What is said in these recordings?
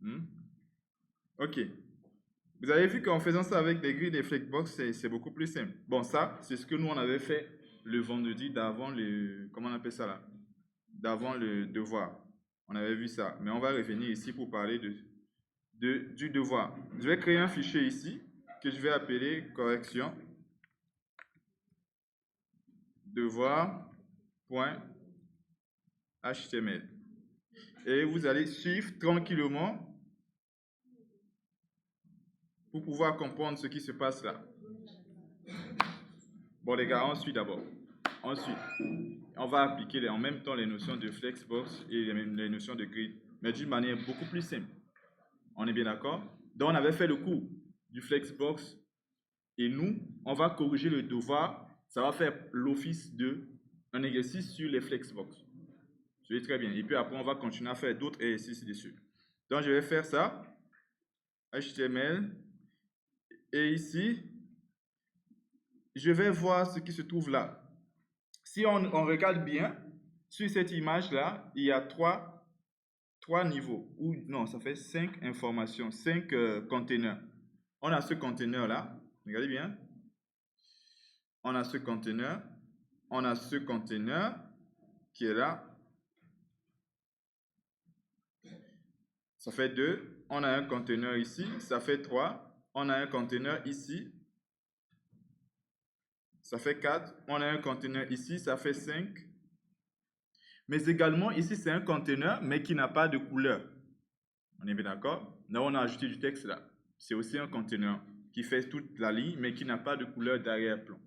Hmm? Ok. Vous avez vu qu'en faisant ça avec des grilles des Flexbox, c'est beaucoup plus simple. Bon, ça, c'est ce que nous, on avait fait le vendredi d'avant le... Comment on appelle ça là? D'avant le devoir. On avait vu ça. Mais on va revenir ici pour parler du devoir. Je vais créer un fichier ici que je vais appeler correction devoir.html. Et vous allez suivre tranquillement pour pouvoir comprendre ce qui se passe là. Bon les gars, on suit d'abord. Ensuite, on va appliquer en même temps les notions de Flexbox et les notions de grid, mais d'une manière beaucoup plus simple. On est bien d'accord? Donc on avait fait le cours du Flexbox et nous, on va corriger le devoir. Ça va faire l'office de un exercice sur les Flexbox. C'est très bien. Et puis après, on va continuer à faire d'autres exercices dessus. Donc je vais faire ça. HTML. Et ici, je vais voir ce qui se trouve là. Si on regarde bien, sur cette image-là, il y a trois niveaux. Ou non, ça fait 5 informations, 5 conteneurs. On a ce conteneur-là, regardez bien. On a ce conteneur. On a ce conteneur qui est là. Ça fait 2. On a un conteneur ici, ça fait 3. On a un conteneur ici, ça fait 4. On a un conteneur ici, ça fait 5. Mais également, ici, c'est un conteneur, mais qui n'a pas de couleur. On est bien d'accord? Là, on a ajouté du texte là. C'est aussi un conteneur qui fait toute la ligne, mais qui n'a pas de couleur d'arrière-plan.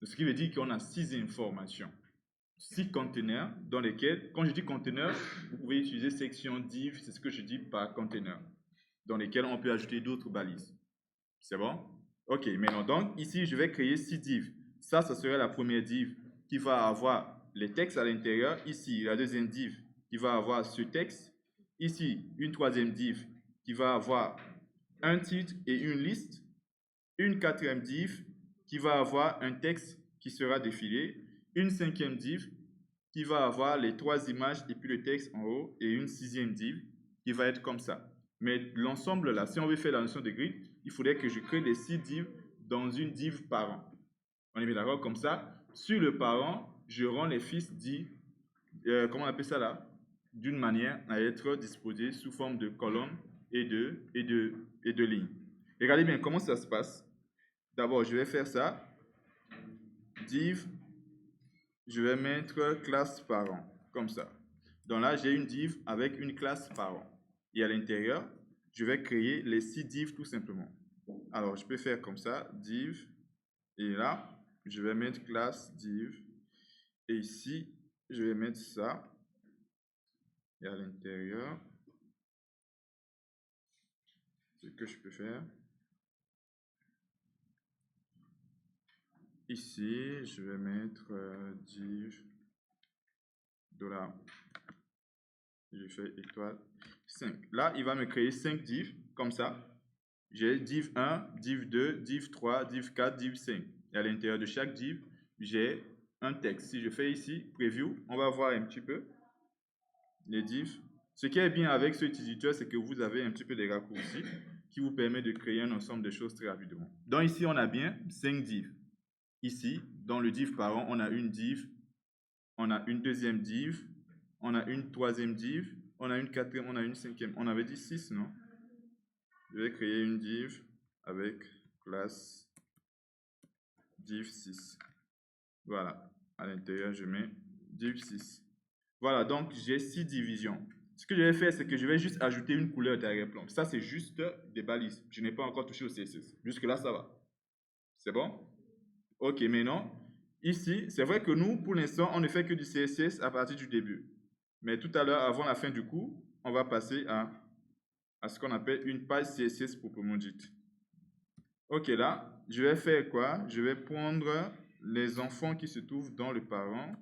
Ce qui veut dire qu'on a 6 informations. 6 conteneurs dans lesquels, quand je dis conteneur, vous pouvez utiliser section div, c'est ce que je dis par conteneur, dans lesquels on peut ajouter d'autres balises. C'est bon? Ok, maintenant, donc, ici, je vais créer 6 divs. Ça serait la première div qui va avoir les textes à l'intérieur. Ici, la deuxième div qui va avoir ce texte. Ici, une troisième div qui va avoir un titre et une liste. Une quatrième div qui va avoir un texte qui sera défilé. Une cinquième div qui va avoir les 3 images et puis le texte en haut. Et une sixième div qui va être comme ça. Mais l'ensemble là, si on veut faire la notion de grid, il faudrait que je crée des 6 divs dans une div parent. On est bien d'accord? Comme ça, sur le parent, je rends les fils dits, comment on appelle ça là? D'une manière à être disposés sous forme de colonnes et de lignes. Regardez bien comment ça se passe. D'abord, je vais faire ça. Div, je vais mettre classe parent, comme ça. Donc là, j'ai une div avec une classe parent. Et à l'intérieur, je vais créer les 6 divs tout simplement. Alors, je peux faire comme ça, div, et là, je vais mettre classe div, et ici, je vais mettre ça, et à l'intérieur, ce que je peux faire, ici, je vais mettre div, $, je fais étoile 5. Là, il va me créer 5 divs, comme ça. J'ai div 1, div 2, div 3, div 4, div 5. Et à l'intérieur de chaque div, j'ai un texte. Si je fais ici, preview, on va voir un petit peu les divs. Ce qui est bien avec ce éditeur, c'est que vous avez un petit peu des raccourcis qui vous permettent de créer un ensemble de choses très rapidement. Donc ici, on a bien 5 divs. Ici, dans le div parent, on a une div, on a une deuxième div, on a une troisième div, on a une quatrième, on a une cinquième. On avait dit 6, non? Je vais créer une div avec classe div 6. Voilà. À l'intérieur, je mets div 6. Voilà, donc j'ai 6 divisions. Ce que je vais faire, c'est que je vais juste ajouter une couleur d'arrière-plan. Ça, c'est juste des balises. Je n'ai pas encore touché au CSS. Jusque-là, ça va. C'est bon? Ok, maintenant, ici, c'est vrai que nous, pour l'instant, on ne fait que du CSS à partir du début. Mais tout à l'heure, avant la fin du cours, on va passer à ce qu'on appelle une page CSS proprement dite. Ok, là, je vais faire quoi? Je vais prendre les enfants qui se trouvent dans le parent.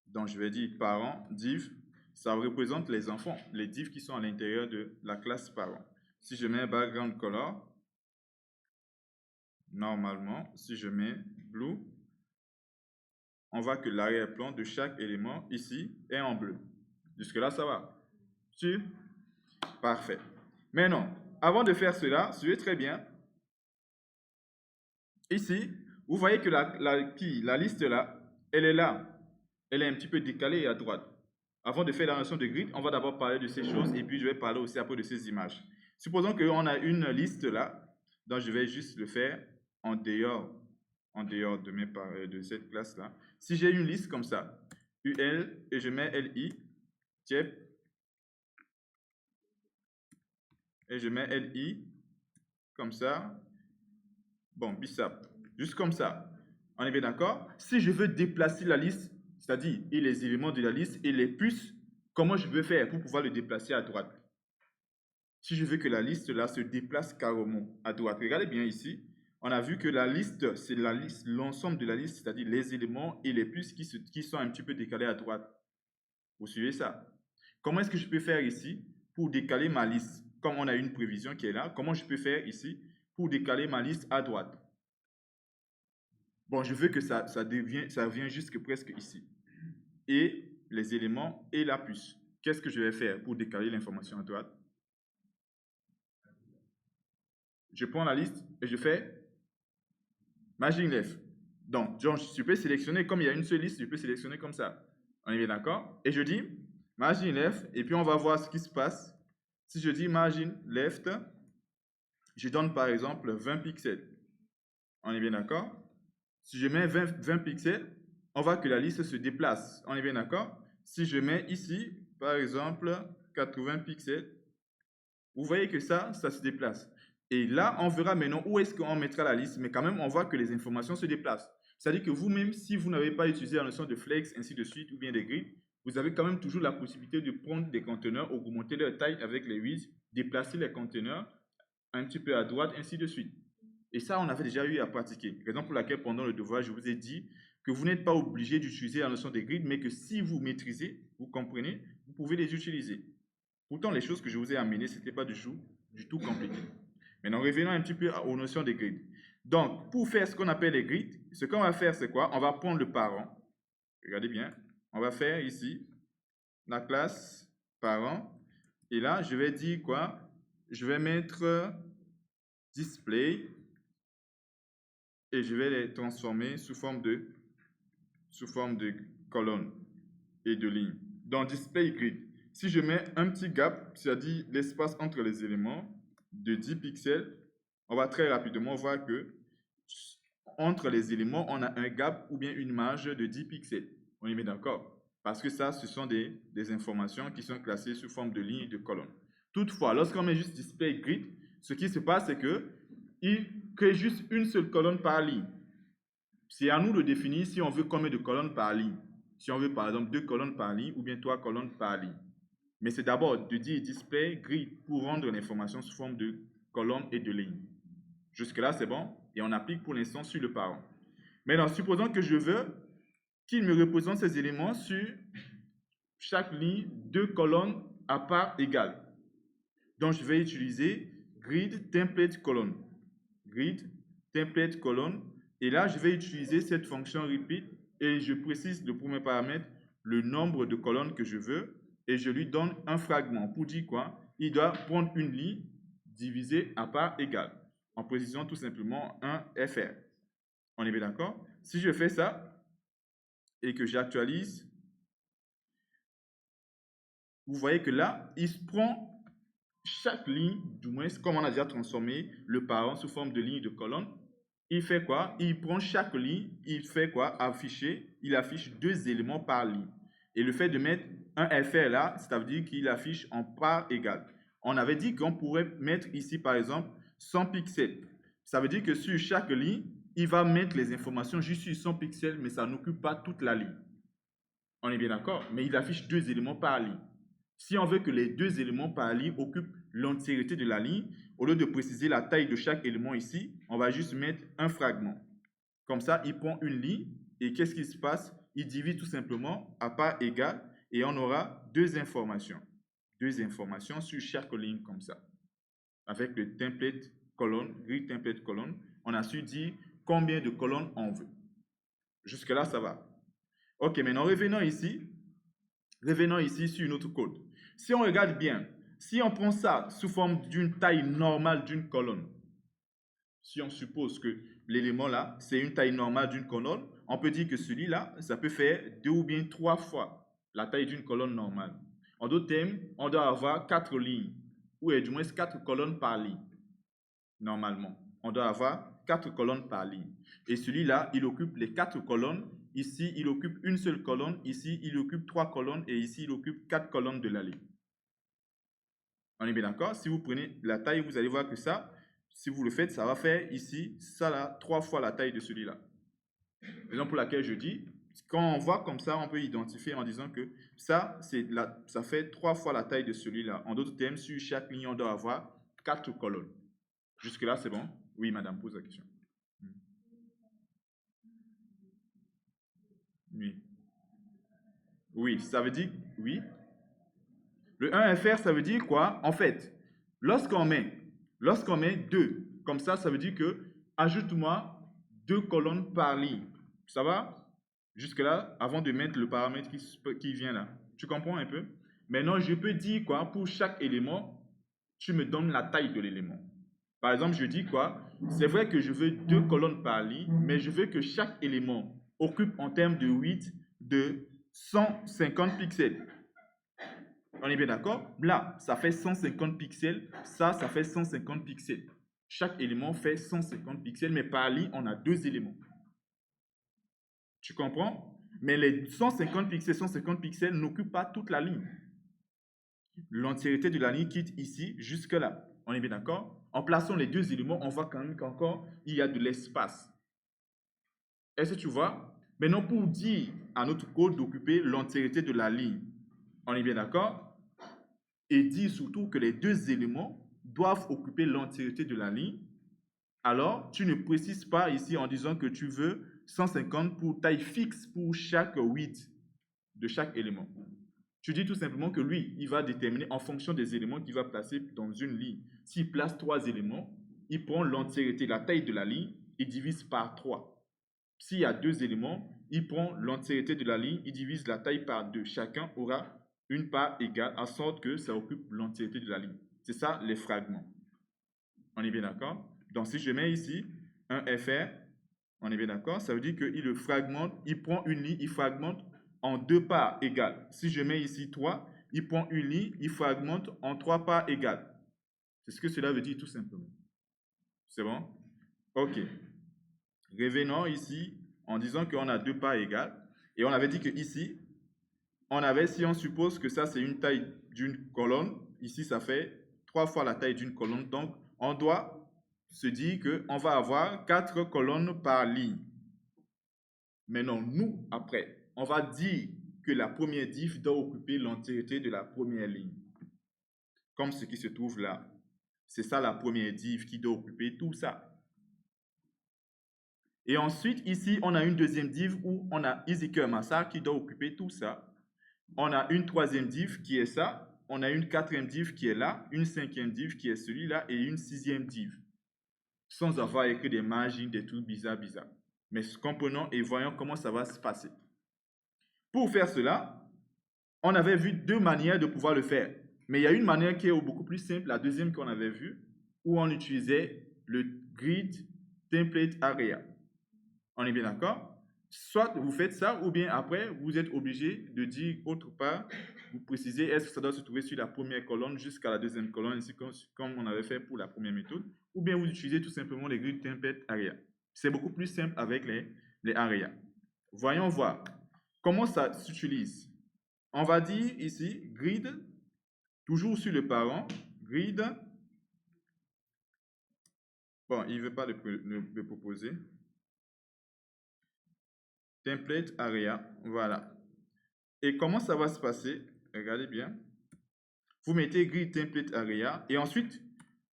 Donc, je vais dire parent, div, ça représente les enfants, les divs qui sont à l'intérieur de la classe parent. Si je mets un background color, normalement, si je mets blue, on voit que l'arrière-plan de chaque élément ici est en bleu. Jusque-là, ça va. Sûr? Parfait. Maintenant, avant de faire cela, suivez très bien. Ici, vous voyez que la liste là, elle est là. Elle est un petit peu décalée à droite. Avant de faire la notion de grid, on va d'abord parler de ces choses et puis je vais parler aussi après de ces images. Supposons qu'on a une liste là, donc je vais juste le faire en dehors de cette classe là. Si j'ai une liste comme ça, UL et je mets LI, tiep, et je mets LI comme ça, bon, BISAP, juste comme ça. On est bien d'accord? Si je veux déplacer la liste, c'est-à-dire les éléments de la liste et les puces, comment je peux faire pour pouvoir le déplacer à droite? Si je veux que la liste là se déplace carrément à droite, regardez bien ici, on a vu que la liste, c'est la liste, l'ensemble de la liste, c'est-à-dire les éléments et les puces qui sont un petit peu décalés à droite. Vous suivez ça? Comment est-ce que je peux faire ici pour décaler ma liste? Comme on a une prévision qui est là, comment je peux faire ici pour décaler ma liste à droite? Bon, je veux que ça vienne jusque presque ici. Et les éléments et la puce. Qu'est-ce que je vais faire pour décaler l'information à droite? Je prends la liste et je fais Margin left. Donc, je peux sélectionner, comme il y a une seule liste, je peux sélectionner comme ça. On est bien d'accord? Et je dis margin left, et puis on va voir ce qui se passe. Si je dis margin left, je donne par exemple 20 pixels. On est bien d'accord? Si je mets 20 pixels, on voit que la liste se déplace. On est bien d'accord? Si je mets ici, par exemple, 80 pixels, vous voyez que ça se déplace. Et là, on verra maintenant où est-ce qu'on mettra la liste, mais quand même, on voit que les informations se déplacent. C'est-à-dire que vous-même, si vous n'avez pas utilisé la notion de flex, ainsi de suite, ou bien des grids, vous avez quand même toujours la possibilité de prendre des conteneurs, augmenter leur taille avec les widgets, déplacer les conteneurs un petit peu à droite, ainsi de suite. Et ça, on avait déjà eu à pratiquer. Raison pour laquelle, pendant le devoir, je vous ai dit que vous n'êtes pas obligé d'utiliser la notion des grids, mais que si vous maîtrisez, vous comprenez, vous pouvez les utiliser. Pourtant, les choses que je vous ai amenées, ce n'était pas du tout compliqué. Maintenant, revenons un petit peu aux notions des grids. Donc, pour faire ce qu'on appelle les grids, ce qu'on va faire, c'est quoi? On va prendre le parent. Regardez bien. On va faire ici la classe parent. Et là, je vais dire quoi? Je vais mettre display et je vais les transformer sous forme de colonne et de ligne. Dans display grid, si je mets un petit gap, c'est-à-dire l'espace entre les éléments de 10 pixels, on va très rapidement voir que entre les éléments, on a un gap ou bien une marge de 10 pixels. On est bien d'accord? Parce que ça, ce sont des informations qui sont classées sous forme de ligne et de colonne. Toutefois, lorsqu'on met juste display grid, ce qui se passe, c'est qu'il crée juste une seule colonne par ligne. C'est à nous de définir si on veut combien de colonnes par ligne. Si on veut par exemple 2 colonnes par ligne ou bien 3 colonnes par ligne. Mais c'est d'abord de dire display grid pour rendre l'information sous forme de colonnes et de lignes. Jusque-là, c'est bon. Et on applique pour l'instant sur le parent. Maintenant, supposons que je veux qu'il me représente ces éléments sur chaque ligne 2 colonnes à part égale. Donc, je vais utiliser grid template colonne. Grid template colonne. Et là, je vais utiliser cette fonction repeat et je précise le premier paramètre, le nombre de colonnes que je veux et je lui donne un fragment pour dire quoi? Il doit prendre une ligne divisée à part égale en précisant tout simplement un FR. On est bien d'accord? Si je fais ça et que j'actualise, vous voyez que là, il prend chaque ligne, du moins comme on a déjà transformé le parent sous forme de ligne de colonne, il fait quoi? Il prend chaque ligne, il fait quoi? Afficher, il affiche 2 éléments par ligne. Et le fait de mettre un FR là, ça veut dire qu'il affiche en part égale. On avait dit qu'on pourrait mettre ici par exemple 100 pixels. Ça veut dire que sur chaque ligne, il va mettre les informations juste sur 100 pixels, mais ça n'occupe pas toute la ligne. On est bien d'accord? Mais il affiche 2 éléments par ligne. Si on veut que les 2 éléments par ligne occupent l'entièreté de la ligne, au lieu de préciser la taille de chaque élément ici, on va juste mettre un fragment. Comme ça, il prend une ligne et qu'est-ce qui se passe? Il divise tout simplement à part égale et on aura 2 informations. 2 informations sur chaque ligne comme ça. Avec le template colonne, grid template colonne, on a su dire combien de colonnes on veut. Jusque-là, ça va. Ok, maintenant revenons ici sur notre code. Si on regarde bien, si on prend ça sous forme d'une taille normale d'une colonne, si on suppose que l'élément là, c'est une taille normale d'une colonne, on peut dire que celui-là, ça peut faire 2 ou bien 3 fois la taille d'une colonne normale. En d'autres termes, on doit avoir 4 lignes, ou du moins 4 colonnes par ligne, normalement. On doit avoir 4 colonnes par ligne. Et celui-là, il occupe les 4 colonnes. Ici, il occupe une seule colonne. Ici, il occupe 3 colonnes. Et ici, il occupe 4 colonnes de la ligne. On est bien d'accord? Si vous prenez la taille, vous allez voir que ça, si vous le faites, ça va faire ici, ça là, 3 fois la taille de celui-là. Raison pour laquelle je dis, quand on voit comme ça, on peut identifier en disant que ça, ça fait 3 fois la taille de celui-là. En d'autres termes, sur chaque ligne, on doit avoir 4 colonnes. Jusque-là, c'est bon? Oui, madame, pose la question. Oui. Oui, ça veut dire, oui. Le 1 FR, ça veut dire quoi? En fait, lorsqu'on met 2, comme ça veut dire que ajoute-moi 2 colonnes par ligne. Ça va? Jusque-là, avant de mettre le paramètre qui vient là. Tu comprends un peu? Maintenant, je peux dire quoi? Pour chaque élément, tu me donnes la taille de l'élément. Par exemple, je dis quoi? C'est vrai que je veux 2 colonnes par ligne, mais je veux que chaque élément occupe en termes de width de 150 pixels. On est bien d'accord? Là, ça fait 150 pixels. Ça fait 150 pixels. Chaque élément fait 150 pixels, mais par ligne, on a 2 éléments. Tu comprends? Mais les 150 pixels n'occupent pas toute la ligne. L'entièreté de la ligne quitte ici jusque là. On est bien d'accord? En plaçant les 2 éléments, on voit quand même qu'encore, il y a de l'espace. Est-ce que tu vois? Maintenant, pour dire à notre code d'occuper l'entièreté de la ligne, on est bien d'accord? Et dire surtout que les 2 éléments doivent occuper l'entièreté de la ligne, alors tu ne précises pas ici en disant que tu veux 150 pour taille fixe pour chaque width de chaque élément. Tu dis tout simplement que lui, il va déterminer en fonction des éléments qu'il va placer dans une ligne. S'il place 3 éléments, il prend l'entièreté, la taille de la ligne, et divise par 3. S'il y a 2 éléments, il prend l'entièreté de la ligne, il divise la taille par 2. Chacun aura une part égale, en sorte que ça occupe l'entièreté de la ligne. C'est ça les fragments. On est bien d'accord? Donc si je mets ici un FR, on est bien d'accord? Ça veut dire qu'il le fragmente, il prend une ligne, il fragmente en 2 parts égales. Si je mets ici 3, il prend une ligne, il fragmente en 3 parts égales. C'est ce que cela veut dire tout simplement. C'est bon? Ok. Revenons ici en disant qu'on a 2 parts égales. Et on avait dit que ici, si on suppose que ça c'est une taille d'une colonne, ici ça fait 3 fois la taille d'une colonne. Donc on doit se dire qu'on va avoir 4 colonnes par ligne. Maintenant, nous, après, on va dire que la première div doit occuper l'entièreté de la première ligne. Comme ce qui se trouve là. C'est ça la première div qui doit occuper tout ça. Et ensuite, ici, on a une deuxième div où on a EasyCureMassar qui doit occuper tout ça. On a une troisième div qui est ça. On a une quatrième div qui est là. Une cinquième div qui est celui-là. Et une sixième div. Sans avoir écrit des margines, des trucs bizarres. Mais comprenons et voyons comment ça va se passer. Pour faire cela, on avait vu 2 manières de pouvoir le faire. Mais il y a une manière qui est beaucoup plus simple, la deuxième qu'on avait vue, où on utilisait le grid template area. On est bien d'accord? Soit vous faites ça, ou bien après, vous êtes obligé de dire autre part, vous précisez est-ce que ça doit se trouver sur la première colonne jusqu'à la deuxième colonne, ainsi comme on avait fait pour la première méthode, ou bien vous utilisez tout simplement les grid template area. C'est beaucoup plus simple avec les area. Voyons voir comment ça s'utilise. On va dire ici grid, toujours sur le parent, grid. Bon, il ne veut pas le proposer. Template area, voilà. Et comment ça va se passer? Regardez bien. Vous mettez grid template area et ensuite,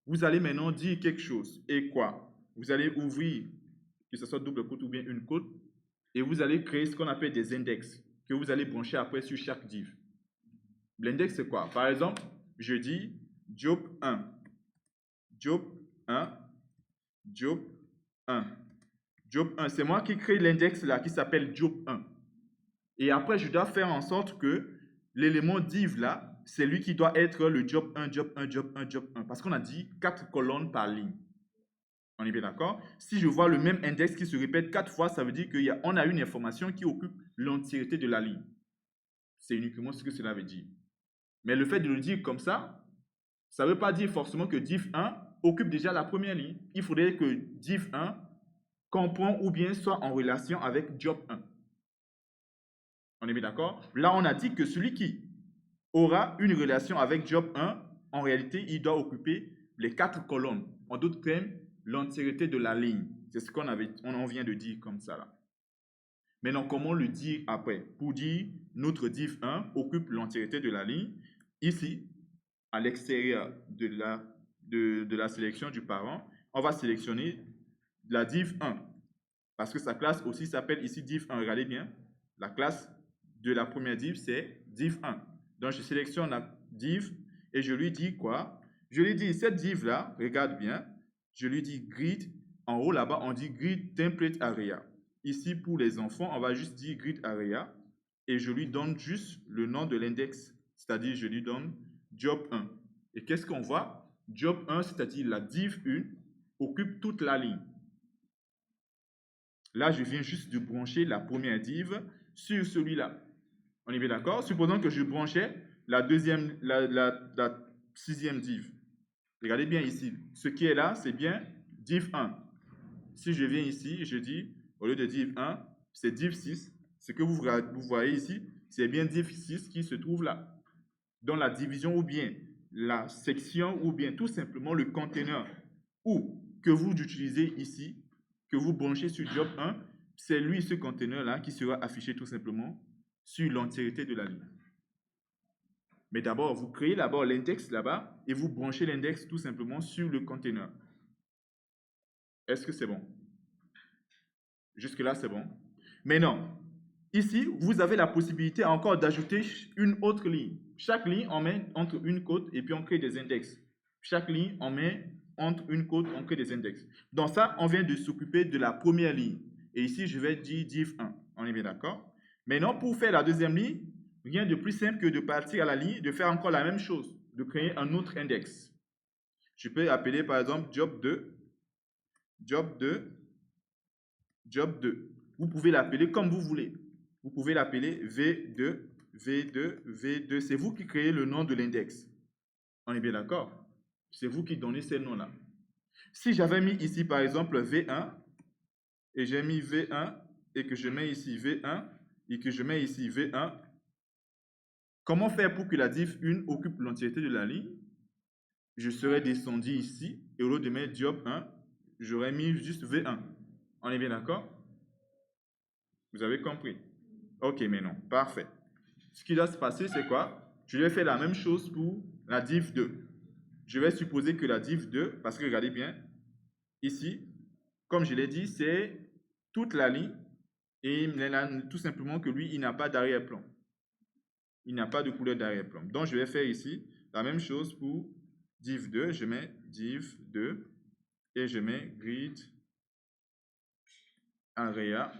vous allez maintenant dire quelque chose. Et quoi? Vous allez ouvrir, que ce soit double quote ou bien une quote, et vous allez créer ce qu'on appelle des index que vous allez brancher après sur chaque div. L'index, c'est quoi? Par exemple, je dis job 1, job 1, job 1. Job 1, c'est moi qui crée l'index là qui s'appelle job 1. Et après, je dois faire en sorte que l'élément div là c'est lui qui doit être le job 1, job 1, job 1, job 1. Parce qu'on a dit 4 colonnes par ligne. On est bien d'accord? Si je vois le même index qui se répète 4 fois, ça veut dire qu'on a une information qui occupe l'entièreté de la ligne. C'est uniquement ce que cela veut dire. Mais le fait de le dire comme ça ne veut pas dire forcément que div 1 occupe déjà la première ligne. Il faudrait que div 1 comprend ou bien soit en relation avec job 1. On est bien d'accord? Là, on a dit que celui qui aura une relation avec job 1, en réalité, il doit occuper les 4 colonnes. En d'autres termes, l'entièreté de la ligne. C'est ce on vient de dire comme ça là. Maintenant, comment le dire après? Pour dire notre div 1 occupe l'entièreté de la ligne. Ici, à l'extérieur de la sélection du parent, on va sélectionner la div 1. Parce que sa classe aussi s'appelle ici div 1. Regardez bien. La classe de la première div, c'est div 1. Donc, je sélectionne la div et je lui dis quoi? Je lui dis, cette div-là, regarde bien, je lui dis grid. En haut, là-bas, on dit grid template area. Ici, pour les enfants, on va juste dire grid area et je lui donne juste le nom de l'index, c'est-à-dire je lui donne job 1. Et qu'est-ce qu'on voit? Job 1, c'est-à-dire la div 1, occupe toute la ligne. Là, je viens juste de brancher la première div sur celui-là. On est bien d'accord? Supposons que je branchais la sixième div. Regardez bien ici. Ce qui est là, c'est bien div 1. Si je viens ici, je dis, au lieu de div 1, c'est div 6. Ce que vous voyez ici, c'est bien div 6 qui se trouve là. Dans la division ou bien la section ou bien tout simplement le conteneur ou que vous utilisez ici, que vous branchez sur job 1, c'est lui, ce conteneur-là, qui sera affiché tout simplement sur l'entièreté de la ligne. Mais d'abord, vous créez d'abord l'index là-bas et vous branchez l'index tout simplement sur le conteneur. Est-ce que c'est bon? Jusque-là, c'est bon. Maintenant, ici, vous avez la possibilité encore d'ajouter une autre ligne. Chaque ligne, on met entre une côte et puis on crée des index. Chaque ligne, on met entre une côte, on crée des index. Donc ça, on vient de s'occuper de la première ligne. Et ici, je vais dire div 1. On est bien d'accord? Maintenant, pour faire la deuxième ligne, rien de plus simple que de partir à la ligne, de faire encore la même chose, de créer un autre index. Je peux appeler par exemple job 2, job 2, job 2. Vous pouvez l'appeler comme vous voulez. Vous pouvez l'appeler V2, V2, V2. C'est vous qui créez le nom de l'index. On est bien d'accord? C'est vous qui donnez ces noms-là. Si j'avais mis ici, par exemple, V1, et j'ai mis V1, et que je mets ici V1, et que je mets ici V1, comment faire pour que la div 1 occupe l'entièreté de la ligne? Je serais descendu ici, et au lieu de mettre job 1, j'aurais mis juste V1. On est bien d'accord? Vous avez compris? Ok, mais non. Parfait. Ce qui doit se passer, c'est quoi? Je vais faire la même chose pour la div 2. Je vais supposer que la div 2, parce que regardez bien, ici, comme je l'ai dit, c'est toute la ligne et tout simplement que lui, il n'a pas d'arrière-plan. Il n'a pas de couleur d'arrière-plan. Donc, je vais faire ici la même chose pour div 2. Je mets div 2 et je mets grid area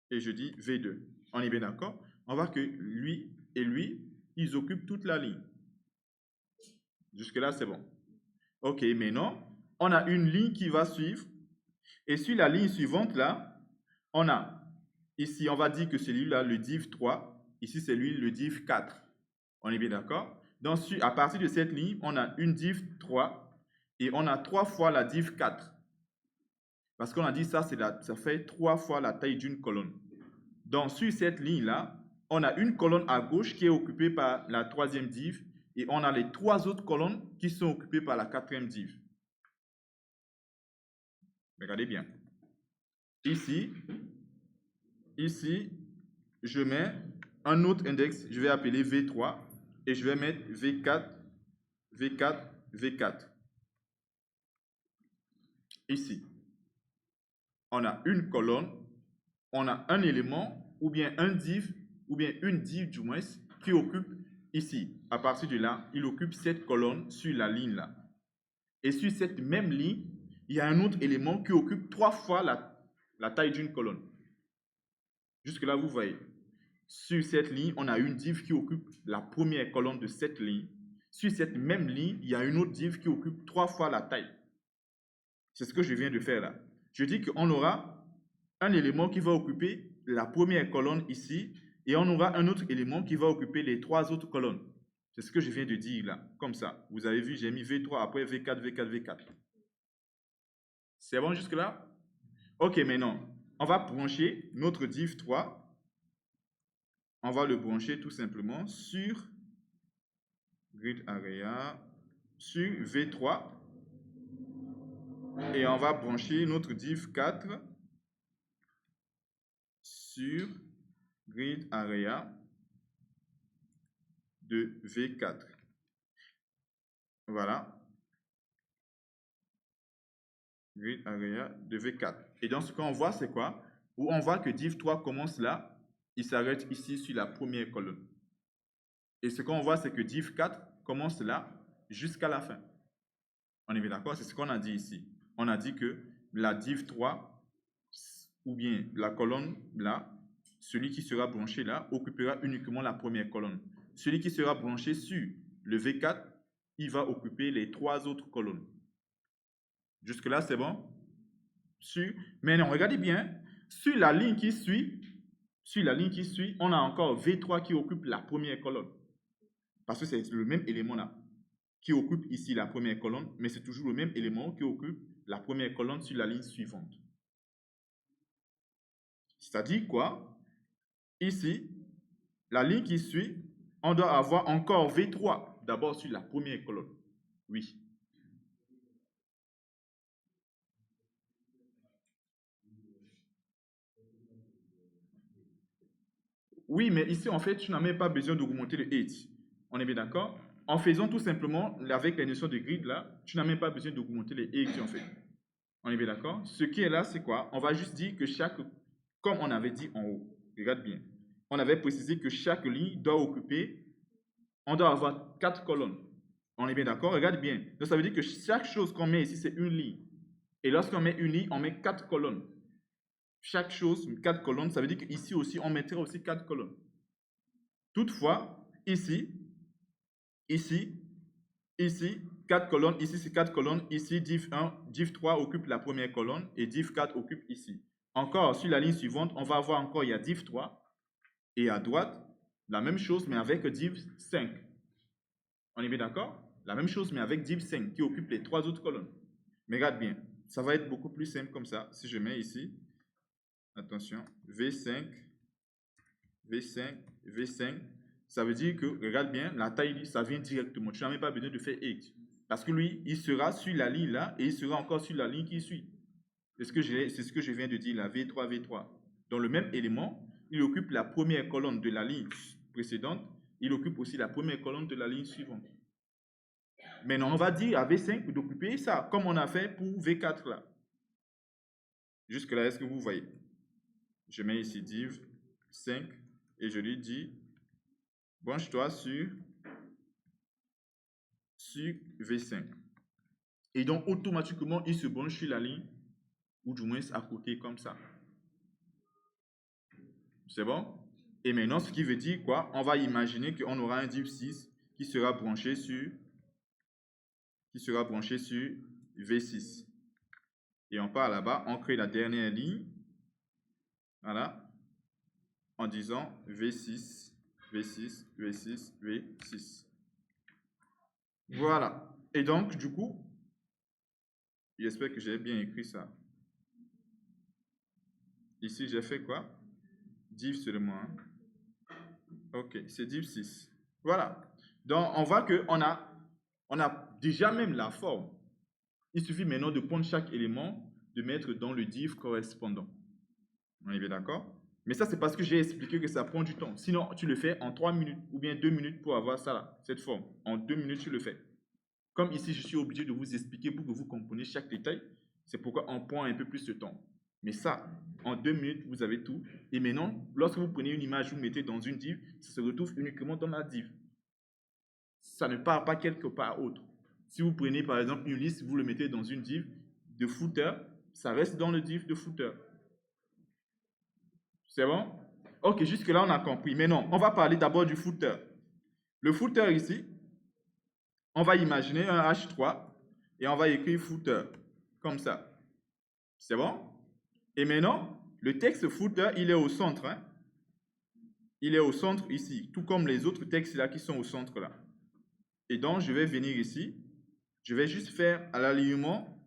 et je dis V2. On est bien d'accord? On voit que lui et lui, ils occupent toute la ligne. Jusque-là, c'est bon. Ok, maintenant, on a une ligne qui va suivre. Et sur la ligne suivante, là, on a, ici, on va dire que c'est lui-là, le div 3. Ici, c'est lui, le div 4. On est bien d'accord? Donc, à partir de cette ligne, on a une div 3 et on a 3 fois la div 4. Parce qu'on a dit ça, ça fait 3 fois la taille d'une colonne. Donc, sur cette ligne-là, on a une colonne à gauche qui est occupée par la troisième div et on a les 3 autres colonnes qui sont occupées par la quatrième div. Regardez bien. Ici, je mets un autre index, je vais appeler V3 et je vais mettre V4, V4, V4. Ici, on a une colonne, on a un élément ou bien un div ou bien une div du moins qui occupe ici. À partir de là, il occupe cette colonne sur la ligne là. Et sur cette même ligne, il y a un autre élément qui occupe 3 fois la taille d'une colonne. Jusque-là, vous voyez. Sur cette ligne, on a une div qui occupe la première colonne de cette ligne. Sur cette même ligne, il y a une autre div qui occupe 3 fois la taille. C'est ce que je viens de faire là. Je dis qu'on aura un élément qui va occuper la première colonne ici et on aura un autre élément qui va occuper les 3 autres colonnes. C'est ce que je viens de dire là, comme ça. Vous avez vu, j'ai mis V3 après V4, V4, V4. C'est bon jusque-là? Ok, maintenant, on va brancher notre div 3. On va le brancher tout simplement sur grid area, sur V3. Et on va brancher notre div 4 sur grid area de V4. Voilà. Grid area de V4. Et donc, ce qu'on voit, c'est quoi? Où on voit que div 3 commence là, il s'arrête ici sur la première colonne. Et ce qu'on voit, c'est que div 4 commence là jusqu'à la fin. On est bien d'accord? C'est ce qu'on a dit ici. On a dit que la div 3, ou bien la colonne là, celui qui sera branché là, occupera uniquement la première colonne. Celui qui sera branché sur le V4, il va occuper les 3 autres colonnes. Jusque-là, c'est bon? Maintenant, regardez bien, sur la ligne qui suit, on a encore V3 qui occupe la première colonne. Parce que c'est le même élément là, qui occupe ici la première colonne, mais c'est toujours le même élément qui occupe la première colonne sur la ligne suivante. C'est-à-dire quoi? Ici, la ligne qui suit, on doit avoir encore V3, d'abord sur la première colonne. Oui. Oui, mais ici, en fait, tu n'as même pas besoin d'augmenter le height. On est bien d'accord? En faisant tout simplement, avec la notion de grid, là, tu n'as même pas besoin d'augmenter les height, en fait. On est bien d'accord? Ce qui est là, c'est quoi? On va juste dire que comme on avait dit en haut, regarde bien, on avait précisé que chaque ligne doit occuper, on doit avoir 4 colonnes. On est bien d'accord? Regarde bien. Donc, ça veut dire que chaque chose qu'on met ici, c'est une ligne. Et lorsqu'on met une ligne, on met 4 colonnes. Chaque chose, 4 colonnes, ça veut dire qu'ici aussi, on mettrait aussi 4 colonnes. Toutefois, ici, 4 colonnes, ici c'est 4 colonnes, ici div 1, div 3 occupe la première colonne et div 4 occupe ici. Encore, sur la ligne suivante, on va avoir encore, il y a div 3 et à droite, la même chose mais avec div 5. On est bien d'accord? La même chose mais avec div 5 qui occupe les 3 autres colonnes. Mais regarde bien, ça va être beaucoup plus simple comme ça. Si je mets ici, attention, V5, V5, V5, ça veut dire que, regarde bien, la taille, ça vient directement. Tu n'as même pas besoin de faire X. Parce que lui, il sera sur la ligne là et il sera encore sur la ligne qui suit. C'est ce que je viens de dire là, V3, V3. Dans le même élément, il occupe la première colonne de la ligne précédente. Il occupe aussi la première colonne de la ligne suivante. Maintenant, on va dire à V5 d'occuper ça, comme on a fait pour V4 là. Jusque là, est-ce que vous voyez? Je mets ici div 5 et je lui dis branche-toi sur V5. Et donc, automatiquement, il se branche sur la ligne, ou du moins à côté, comme ça. C'est bon? Et maintenant, ce qui veut dire quoi? On va imaginer qu'on aura un div 6 qui sera branché sur V6. Et on part là-bas, on crée la dernière ligne. Voilà. En disant V6, V6, V6, V6. Voilà. Et donc, du coup, j'espère que j'ai bien écrit ça. Ici, j'ai fait quoi? Div seulement. Hein? Ok, c'est div 6. Voilà. Donc, on voit qu'on a déjà même la forme. Il suffit maintenant de prendre chaque élément, de mettre dans le div correspondant. On est bien d'accord? Mais ça, c'est parce que j'ai expliqué que ça prend du temps. Sinon, tu le fais en 3 minutes ou bien 2 minutes pour avoir ça, là, cette forme. En 2 minutes, tu le fais. Comme ici, je suis obligé de vous expliquer pour que vous compreniez chaque détail. C'est pourquoi on prend un peu plus de temps. Mais ça, en 2 minutes, vous avez tout. Et maintenant, lorsque vous prenez une image, vous mettez dans une div, ça se retrouve uniquement dans la div. Ça ne part pas quelque part autre. Si vous prenez par exemple une liste, vous le mettez dans une div de footer, ça reste dans le div de footer. C'est bon? Ok, jusque-là, on a compris. Mais non, on va parler d'abord du footer. Le footer ici, on va imaginer un H3 et on va écrire footer, comme ça. C'est bon? Et maintenant, le texte footer, il est au centre. Hein? Il est au centre ici, tout comme les autres textes là qui sont au centre là. Et donc, je vais venir ici. Je vais juste faire à l'alignement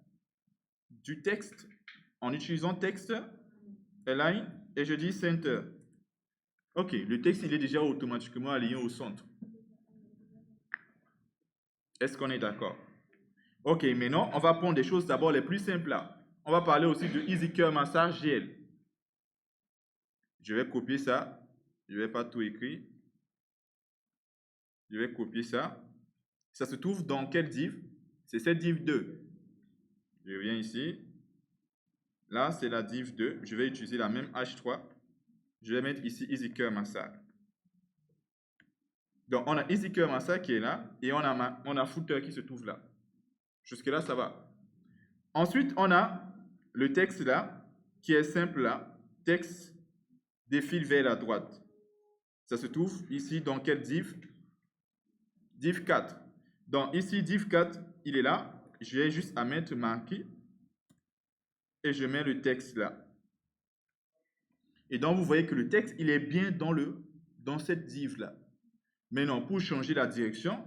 du texte en utilisant texte, align, et je dis center. Ok, le texte, il est déjà automatiquement aligné au centre. Est-ce qu'on est d'accord? Ok, maintenant, on va prendre des choses d'abord les plus simples là. On va parler aussi de EasyCare Massage GL. Je vais copier ça. Je ne vais pas tout écrire. Je vais copier ça. Ça se trouve dans quelle div? C'est cette div 2. Je viens ici. Là, c'est la div 2. Je vais utiliser la même H3. Je vais mettre ici EasyCare Massage. Donc, on a EasyCare Massage qui est là et on a Footer qui se trouve là. Jusque-là, ça va. Ensuite, on a le texte là qui est simple là. Texte défile vers la droite. Ça se trouve ici dans quelle div? Div 4. Donc, ici, div 4, il est là. J'ai juste à mettre marqué et je mets le texte là. Et donc, vous voyez que le texte, il est bien dans cette div là. Maintenant, pour changer la direction,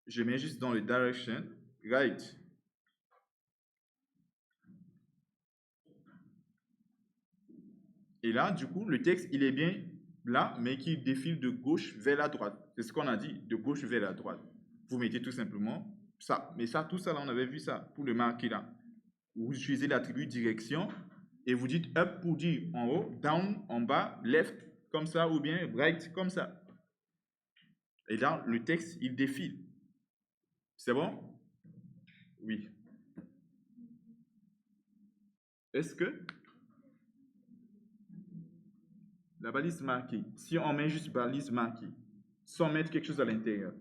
je mets juste dans le direction, right. Et là, du coup, le texte, il est bien là, mais qui défile de gauche vers la droite. C'est ce qu'on a dit, de gauche vers la droite. Vous mettez tout simplement ça. Mais ça, tout ça, là, on avait vu ça pour le marquer là. Vous utilisez l'attribut direction et vous dites up pour dire en haut, down en bas, left comme ça ou bien right comme ça. Et là, le texte, il défile. C'est bon? Oui. Est-ce que la balise marquée, si on met juste balise marquée, sans mettre quelque chose à l'intérieur,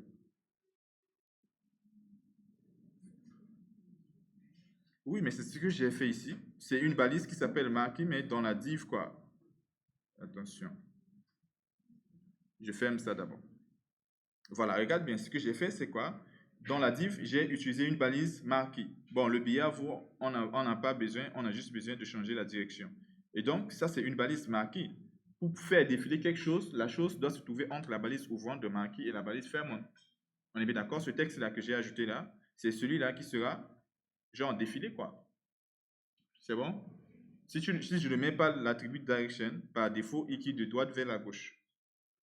oui, mais c'est ce que j'ai fait ici. C'est une balise qui s'appelle marquée, mais dans la div, quoi. Attention. Je ferme ça d'abord. Voilà, regarde bien. Ce que j'ai fait, c'est quoi? Dans la div, j'ai utilisé une balise marquée. Bon, le billard, on n'a pas besoin, on a juste besoin de changer la direction. Et donc, ça, c'est une balise marquée. Pour faire défiler quelque chose, la chose doit se trouver entre la balise ouvrante de marquée et la balise fermante. On est bien d'accord? Ce texte-là que j'ai ajouté là, c'est celui-là qui sera genre défilé, quoi. C'est bon? Si je ne mets pas l'attribut direction, par défaut, il quitte de droite vers la gauche.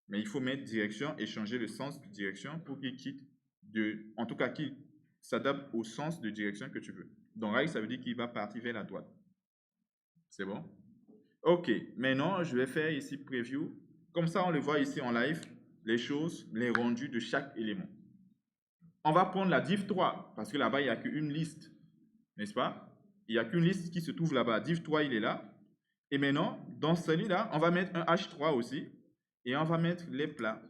Mais il faut mettre direction et changer le sens de direction pour qu'il quitte en tout cas, qu'il s'adapte au sens de direction que tu veux. Donc, right, ça veut dire qu'il va partir vers la droite. C'est bon? Ok, maintenant, je vais faire ici preview. Comme ça, on le voit ici en live, les choses, les rendus de chaque élément. On va prendre la div 3, parce que là-bas, il n'y a qu'une liste, n'est-ce pas? Il n'y a qu'une liste qui se trouve là-bas. Div 3, il est là. Et maintenant, dans celui-là, on va mettre un H3 aussi. Et on va mettre les plats.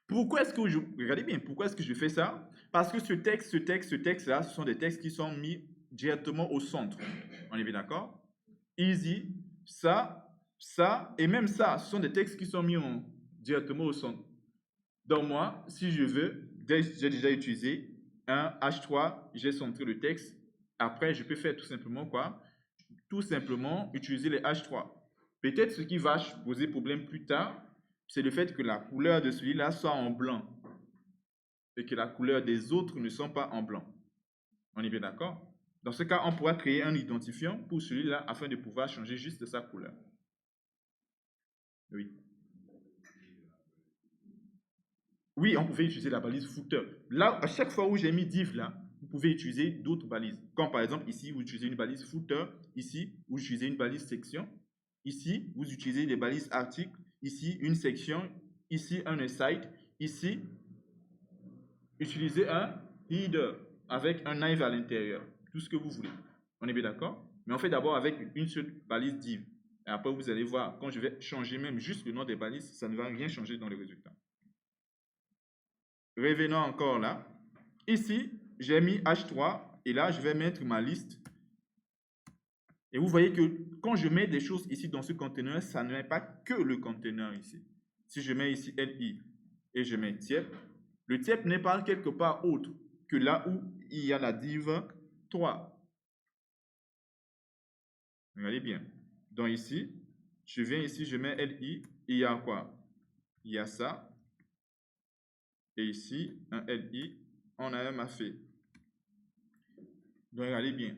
Pourquoi est-ce que regardez bien, pourquoi est-ce que je fais ça? Parce que ce texte-là, ce sont des textes qui sont mis directement au centre. On est bien d'accord? Easy, ça, et même ça, ce sont des textes qui sont mis directement au centre. Donc moi, si je veux, j'ai déjà utilisé un H3, j'ai centré le texte. Après, je peux faire tout simplement quoi? Tout simplement utiliser les H3. Peut-être ce qui va poser problème plus tard, c'est le fait que la couleur de celui-là soit en blanc et que la couleur des autres ne sont pas en blanc. On est bien d'accord? Dans ce cas, on pourra créer un identifiant pour celui-là afin de pouvoir changer juste sa couleur. Oui. Oui, on pouvait utiliser la balise footer. Là, à chaque fois où j'ai mis div là, vous pouvez utiliser d'autres balises. Comme par exemple, ici, vous utilisez une balise footer. Ici, vous utilisez une balise section. Ici, vous utilisez des balises articles. Ici, une section. Ici, un aside. Ici, utilisez un header avec un knife à l'intérieur. Tout ce que vous voulez. On est bien d'accord? Mais on fait d'abord avec une seule balise div. Et après, vous allez voir, quand je vais changer même juste le nom des balises, ça ne va rien changer dans les résultats. Revenons encore là. Ici, j'ai mis H3 et là, je vais mettre ma liste. Et vous voyez que quand je mets des choses ici dans ce conteneur, ça ne met pas que le conteneur ici. Si je mets ici LI et je mets tiep, le tiep n'est pas quelque part autre que là où il y a la div 3. Regardez bien. Donc ici, je viens ici, je mets LI, il y a quoi? Il y a ça. Et ici, un LI, on a un maffé. Donc regardez bien.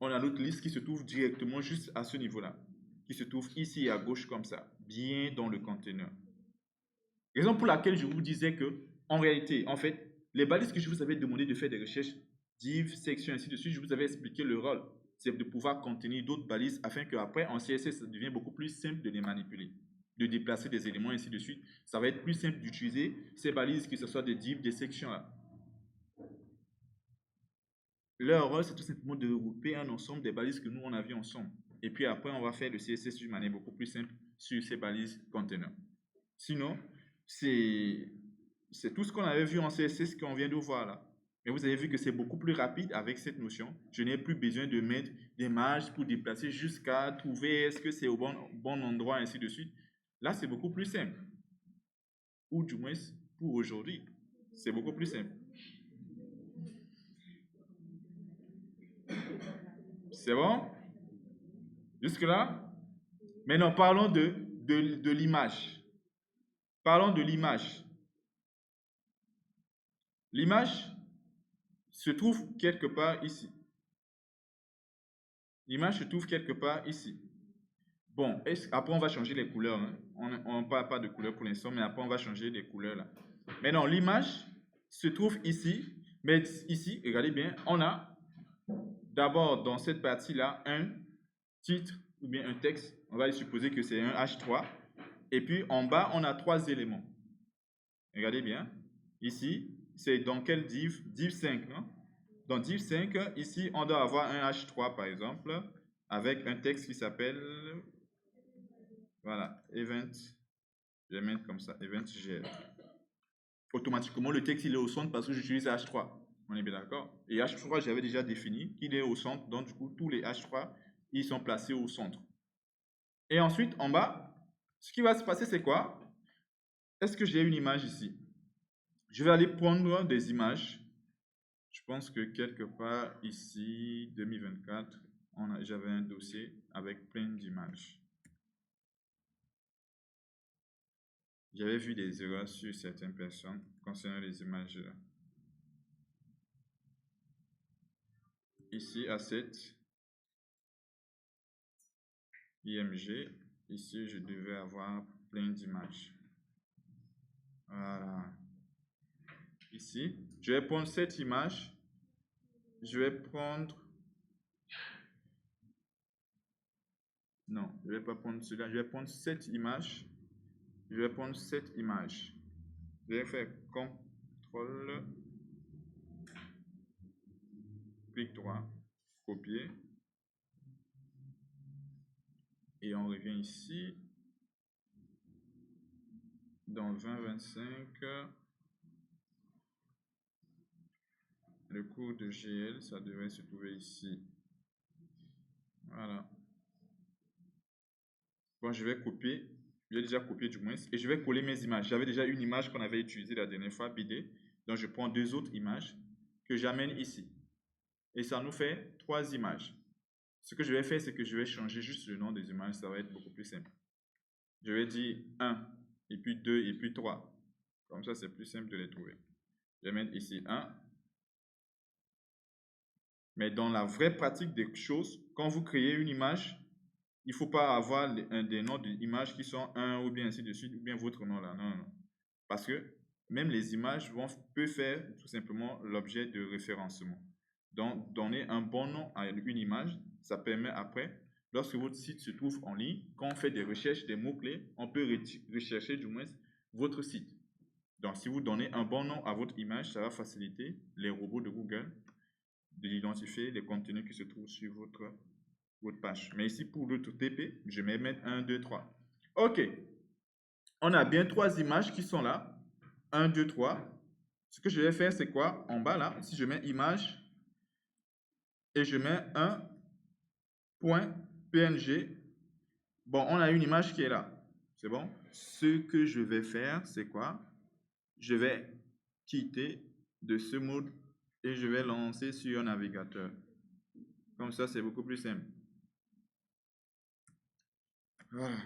On a notre liste qui se trouve directement juste à ce niveau-là, qui se trouve ici à gauche comme ça, bien dans le conteneur. Raison pour laquelle je vous disais que, en réalité, en fait, les balises que je vous avais demandé de faire des recherches, div, section, ainsi de suite, je vous avais expliqué le rôle. C'est de pouvoir contenir d'autres balises afin qu'après, en CSS, ça devient beaucoup plus simple de les manipuler, de déplacer des éléments, ainsi de suite. Ça va être plus simple d'utiliser ces balises, que ce soit des divs, des sections là. Leur rôle, c'est tout simplement de regrouper un ensemble des balises que nous, on a vues ensemble. Et puis après, on va faire le CSS d'une manière beaucoup plus simple sur ces balises conteneurs. Sinon, c'est tout ce qu'on avait vu en CSS qu'on vient de voir là. Mais vous avez vu que c'est beaucoup plus rapide avec cette notion. Je n'ai plus besoin de mettre des marges pour déplacer jusqu'à trouver est-ce que c'est au bon endroit, ainsi de suite. Là, c'est beaucoup plus simple. Ou du moins, pour aujourd'hui, c'est beaucoup plus simple. C'est bon? Jusque-là? Maintenant, parlons de l'image. Parlons de l'image. L'image se trouve quelque part ici. L'image se trouve quelque part ici. Bon, après on va changer les couleurs. Hein. On ne parle pas de couleurs pour l'instant, mais après on va changer les couleurs là. Maintenant, l'image se trouve ici. Mais ici, regardez bien, on a d'abord dans cette partie-là un titre ou bien un texte. On va supposer que c'est un H3. Et puis en bas, on a 3 éléments. Regardez bien. Ici, c'est dans quel div? Div 5, non? Dans div 5, ici, on doit avoir un H3, par exemple, avec un texte qui s'appelle, voilà, event, je vais mettre comme ça, event GL. Automatiquement, le texte, il est au centre parce que j'utilise H3. On est bien d'accord? Et H3, j'avais déjà défini qu'il est au centre, donc du coup, tous les H3, ils sont placés au centre. Et ensuite, en bas, ce qui va se passer, c'est quoi? Est-ce que j'ai une image ici? Je vais aller prendre des images. Je pense que quelque part ici, 2024, j'avais un dossier avec plein d'images. J'avais vu des erreurs sur certaines personnes concernant les images là. Ici, A7, IMG. Ici, je devais avoir plein d'images. Voilà. Ici, je vais prendre cette image. Je vais prendre... Non, je ne vais pas prendre cela. Je vais prendre cette image. Je vais prendre cette image. Je vais faire CTRL, clic droit, copier. Et on revient ici. Dans 2025, le cours de GL, ça devrait se trouver ici. Voilà. Bon, je vais copier. J'ai déjà copié du moins. Et je vais coller mes images. J'avais déjà une image qu'on avait utilisée la dernière fois, BD. Donc, je prends 2 autres images que j'amène ici. Et ça nous fait 3 images. Ce que je vais faire, c'est que je vais changer juste le nom des images. Ça va être beaucoup plus simple. Je vais dire 1, et puis 2, et puis 3. Comme ça, c'est plus simple de les trouver. Je vais mettre ici 1. Mais dans la vraie pratique des choses, quand vous créez une image, il ne faut pas avoir des noms d'images qui sont 1 ou bien ainsi de suite, ou bien votre nom là. Non, non. Parce que même les images peuvent faire tout simplement l'objet de référencement. Donc, donner un bon nom à une image, ça permet après, lorsque votre site se trouve en ligne, quand on fait des recherches, des mots-clés, on peut rechercher du moins votre site. Donc, si vous donnez un bon nom à votre image, ça va faciliter les robots de Google d'identifier les contenus qui se trouvent sur votre page. Mais ici, pour le TP, je vais mettre 1, 2, 3. OK. On a bien 3 images qui sont là. 1, 2, 3. Ce que je vais faire, c'est quoi? En bas, là, si je mets image et je mets un point PNG. Bon, on a une image qui est là. C'est bon? Ce que je vais faire, c'est quoi? Je vais quitter de ce mode et je vais lancer sur un navigateur. Comme ça, c'est beaucoup plus simple. Voilà.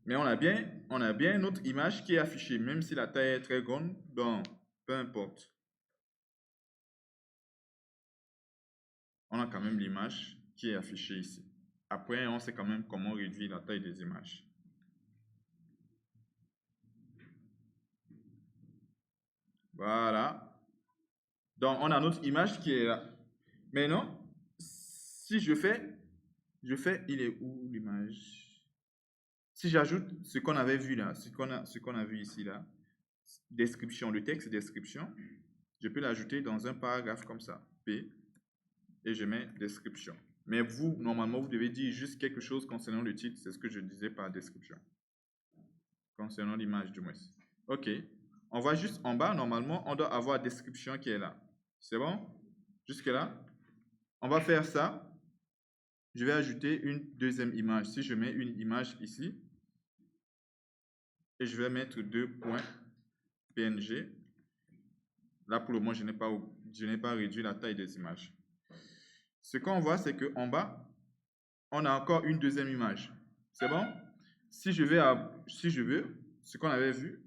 Mais on a bien notre image qui est affichée, même si la taille est très grande, donc peu importe. On a quand même l'image qui est affichée ici. Après, on sait quand même comment réduire la taille des images. Voilà. Donc, on a notre image qui est là. Maintenant, si je fais, il est où l'image? Si j'ajoute ce qu'on avait vu là, ce qu'on a vu ici là, description, le texte description, je peux l'ajouter dans un paragraphe comme ça, P, et je mets description. Mais vous, normalement, vous devez dire juste quelque chose concernant le titre, c'est ce que je disais par description. Concernant l'image du moins. Ok. On va juste en bas, normalement, on doit avoir description qui est là. C'est bon? Jusque là? On va faire ça. Je vais ajouter une deuxième image. Si je mets une image ici, et je vais mettre 2.png. Là, pour le moment, je n'ai pas réduit la taille des images. Ce qu'on voit, c'est qu'en bas, on a encore une deuxième image. C'est bon? Si je veux, ce qu'on avait vu,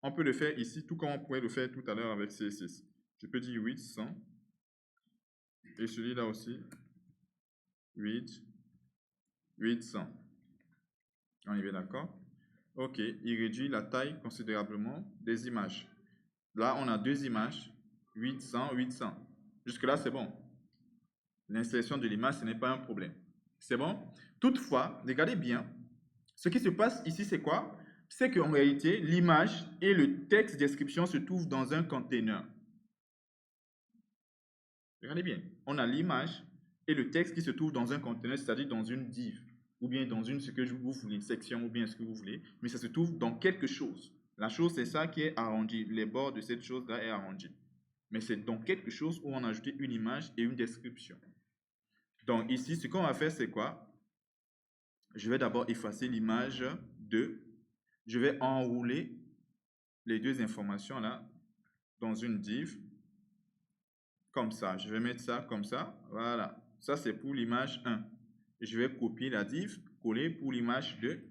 on peut le faire ici, tout comme on pourrait le faire tout à l'heure avec CSS. Je peux dire 800. Et celui-là aussi, 800. On est bien d'accord? Ok, il réduit la taille considérablement des images. Là, on a deux images, 800, 800. Jusque-là, c'est bon. L'insertion de l'image, ce n'est pas un problème. C'est bon? Toutefois, regardez bien, ce qui se passe ici, c'est quoi? C'est qu'en réalité, l'image et le texte description se trouvent dans un container. Regardez bien, on a l'image et le texte qui se trouve dans un container, c'est-à-dire dans une div, ou bien dans une, ce que vous voulez, section, ou bien ce que vous voulez, mais ça se trouve dans quelque chose. La chose, c'est ça qui est arrondi. Les bords de cette chose-là est arrondi. Mais c'est dans quelque chose où on a ajouté une image et une description. Donc ici, ce qu'on va faire, c'est quoi? Je vais d'abord effacer l'image 2. Je vais enrouler les deux informations là dans une div. Comme ça. Je vais mettre ça comme ça. Voilà. Ça, c'est pour l'image 1. Et je vais copier la div, coller pour l'image 2.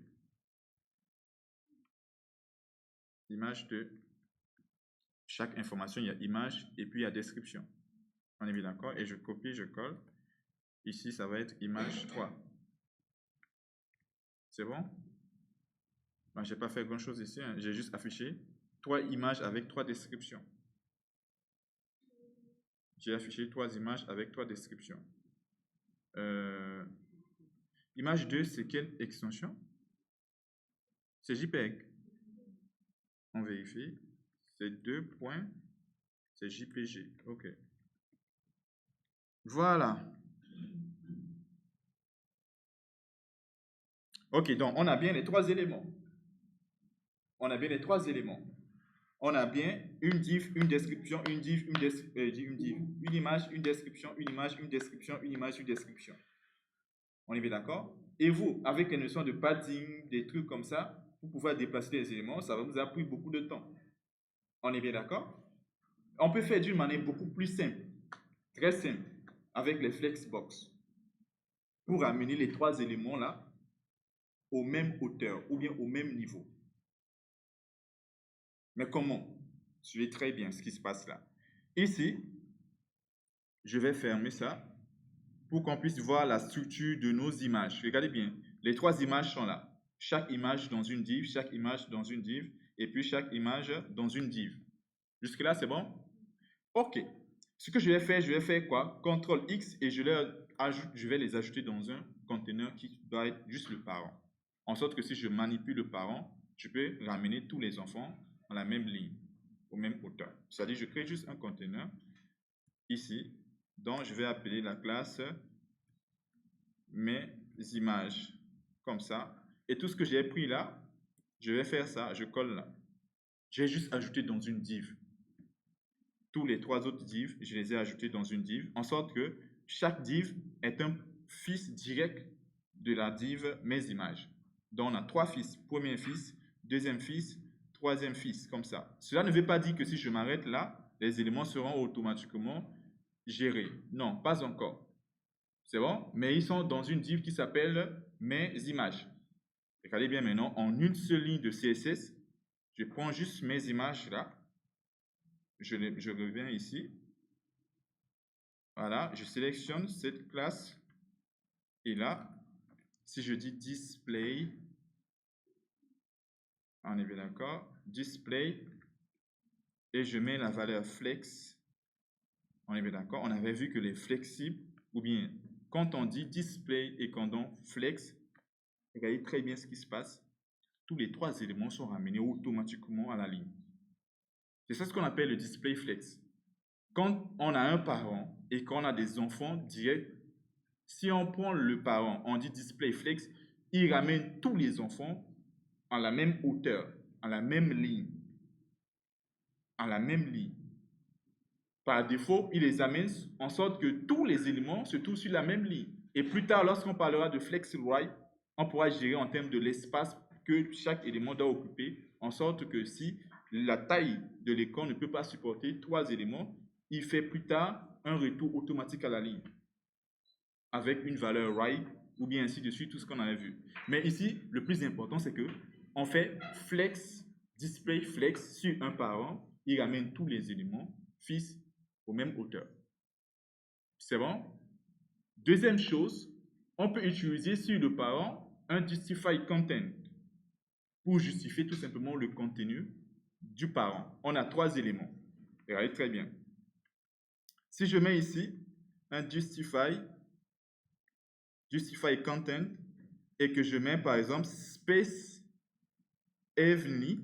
L'image 2. Chaque information, il y a image et puis il y a description. On est bien d'accord? Et je copie, je colle. Ici, ça va être image 3. C'est bon? Ben, je n'ai pas fait grand-chose ici. Hein. J'ai juste affiché 3 images avec 3 descriptions. J'ai affiché 3 images avec 3 descriptions. Image 2, c'est quelle extension? C'est JPEG. On vérifie. C'est 2 points. C'est JPG. OK. Voilà. OK, donc on a bien les 3 éléments. On a bien les 3 éléments. On a bien une div, une description, une div, une image, une description, une image, une description, une image, une description. On est bien d'accord? Et vous, avec les notions de padding, des trucs comme ça, pour pouvoir déplacer les éléments, ça va vous avoir pris beaucoup de temps. On est bien d'accord? On peut faire d'une manière beaucoup plus simple, très simple, avec les flexbox, pour amener les 3 éléments là aux mêmes hauteurs ou bien au même niveau. Mais comment? Suivez très bien ce qui se passe là. Ici, je vais fermer ça pour qu'on puisse voir la structure de nos images. Regardez bien, les 3 images sont là. Chaque image dans une div, chaque image dans une div, et puis chaque image dans une div. Jusque-là, c'est bon? OK. Ce que je vais faire quoi? CTRL X et je vais les ajouter dans un conteneur qui doit être juste le parent. En sorte que si je manipule le parent, je peux ramener tous les enfants à la même ligne, au même hauteur. C'est-à-dire, je crée juste un conteneur ici, dont je vais appeler la classe mes images, comme ça. Et tout ce que j'ai pris là, je vais faire ça, je colle là. J'ai juste ajouté dans une div. Tous les 3 autres divs, je les ai ajoutés dans une div, en sorte que chaque div est un fils direct de la div mes images. Donc, on a 3 fils. Premier fils, deuxième fils, troisième fils, comme ça. Cela ne veut pas dire que si je m'arrête là, les éléments seront automatiquement gérés. Non, pas encore. C'est bon? Mais ils sont dans une div qui s'appelle mes images. Regardez bien maintenant, en une seule ligne de CSS, je prends juste mes images là. Je reviens ici. Voilà, je sélectionne cette classe. Et là, si je dis display, on est bien d'accord, display, et je mets la valeur flex, on est bien d'accord, on avait vu que les flexibles, ou bien quand on dit display et quand on flex, regardez très bien ce qui se passe, tous les 3 éléments sont ramenés automatiquement à la ligne. C'est ça ce qu'on appelle le display flex. Quand on a un parent et qu'on a des enfants directs, si on prend le parent, on dit display flex, il ramène tous les enfants à la même hauteur, à la même ligne. À la même ligne. Par défaut, il les amène en sorte que tous les éléments se trouvent sur la même ligne. Et plus tard, lorsqu'on parlera de flex-right, on pourra gérer en termes de l'espace que chaque élément doit occuper, en sorte que si la taille de l'écran ne peut pas supporter 3 éléments, il fait plus tard un retour automatique à la ligne, avec une valeur right, ou bien ainsi de suite, tout ce qu'on avait vu. Mais ici, le plus important, c'est que on fait flex, display flex sur un parent, il ramène tous les éléments, fils, aux mêmes hauteur. C'est bon? Deuxième chose, on peut utiliser sur le parent un justify content pour justifier tout simplement le contenu du parent. On a 3 éléments. Regardez très bien. Si je mets ici un justify content et que je mets par exemple space heavenly,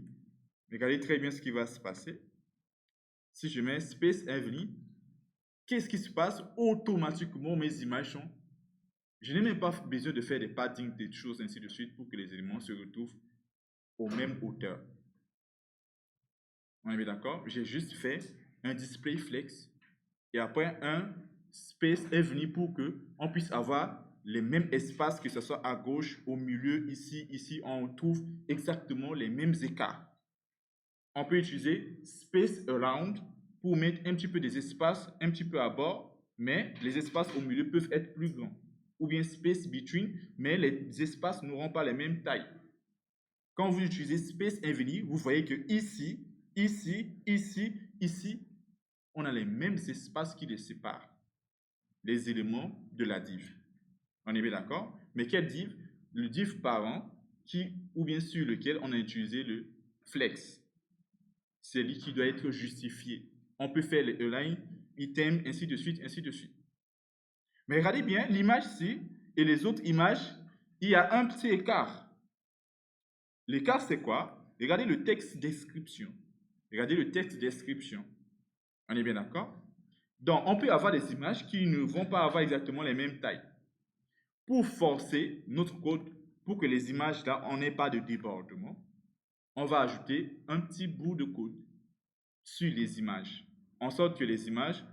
regardez très bien ce qui va se passer. Si je mets space heavenly, qu'est-ce qui se passe? Automatiquement, mes images sont... Je n'ai même pas besoin de faire des paddings, des choses ainsi de suite pour que les éléments se retrouvent aux mêmes hauteurs. On est bien d'accord? J'ai juste fait un display flex et après un space est venu pour que on puisse avoir les mêmes espaces, que ce soit à gauche, au milieu, ici, ici, on trouve exactement les mêmes écarts. On peut utiliser space around pour mettre un petit peu des espaces un petit peu à bord, mais les espaces au milieu peuvent être plus grands. Ou bien space between, mais les espaces n'auront pas les mêmes tailles. Quand vous utilisez space infini, vous voyez que ici, ici, ici, ici, on a les mêmes espaces qui les séparent. Les éléments de la div. On est bien d'accord? Mais quel div? Le div parent ou bien sur lequel on a utilisé le flex. C'est lui qui doit être justifié. On peut faire les align, item, ainsi de suite, ainsi de suite. Mais regardez bien, l'image ici et les autres images, il y a un petit écart. L'écart, c'est quoi? Regardez le texte description. Regardez le texte description. On est bien d'accord? Donc, on peut avoir des images qui ne vont pas avoir exactement les mêmes tailles. Pour forcer notre code, pour que les images là, on n'ait pas de débordement, on va ajouter un petit bout de code sur les images, en sorte que les images,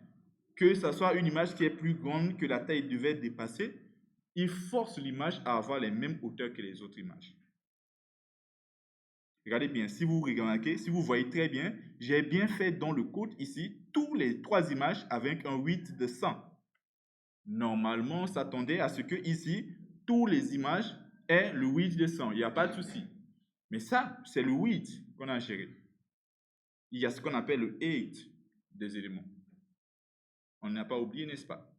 que ce soit une image qui est plus grande que la taille devait dépasser, il force l'image à avoir les mêmes hauteurs que les autres images. Regardez bien, si vous remarquez, si vous voyez très bien, j'ai bien fait dans le code ici, tous les 3 images avec un width de 100. Normalement, on s'attendait à ce que ici, toutes les images aient le width de 100. Il n'y a pas de souci. Mais ça, c'est le width qu'on a géré. Il y a ce qu'on appelle le height des éléments. On n'a pas oublié, n'est-ce pas?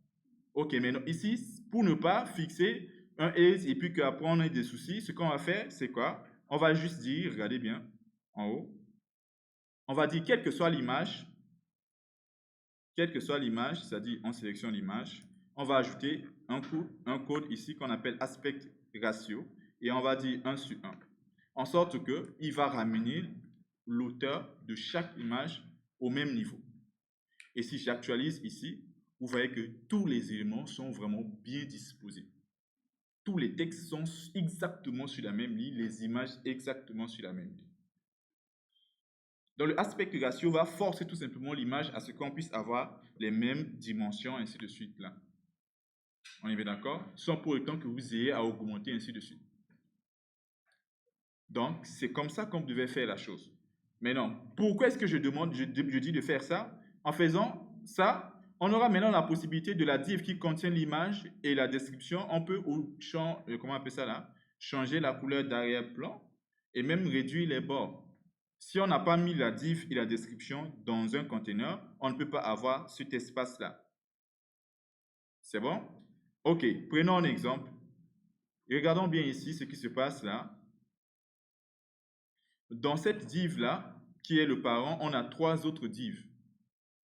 Ok, maintenant ici, pour ne pas fixer un height et puis qu'après on ait des soucis, ce qu'on va faire, c'est quoi? On va juste dire, regardez bien, en haut, on va dire quelle que soit l'image, c'est-à-dire on sélectionne l'image, on va ajouter un code ici qu'on appelle aspect ratio et on va dire 1 sur 1, en sorte qu'il va ramener l'auteur de chaque image au même niveau. Et si j'actualise ici, vous voyez que tous les éléments sont vraiment bien disposés. Tous les textes sont exactement sur la même ligne, les images exactement sur la même ligne. Donc le aspect ratio va forcer tout simplement l'image à ce qu'on puisse avoir les mêmes dimensions, ainsi de suite là. On est bien d'accord? Sans pour autant que vous ayez à augmenter, ainsi de suite. Donc, c'est comme ça qu'on devait faire la chose. Maintenant, pourquoi est-ce que je dis de faire ça? En faisant ça, on aura maintenant la possibilité de la div qui contient l'image et la description. On peut, comment on appelle ça là? Changer la couleur d'arrière-plan et même réduire les bords. Si on n'a pas mis la div et la description dans un conteneur, on ne peut pas avoir cet espace-là. C'est bon? Ok, prenons un exemple. Regardons bien ici ce qui se passe là. Dans cette div-là, qui est le parent, on a 3 autres divs.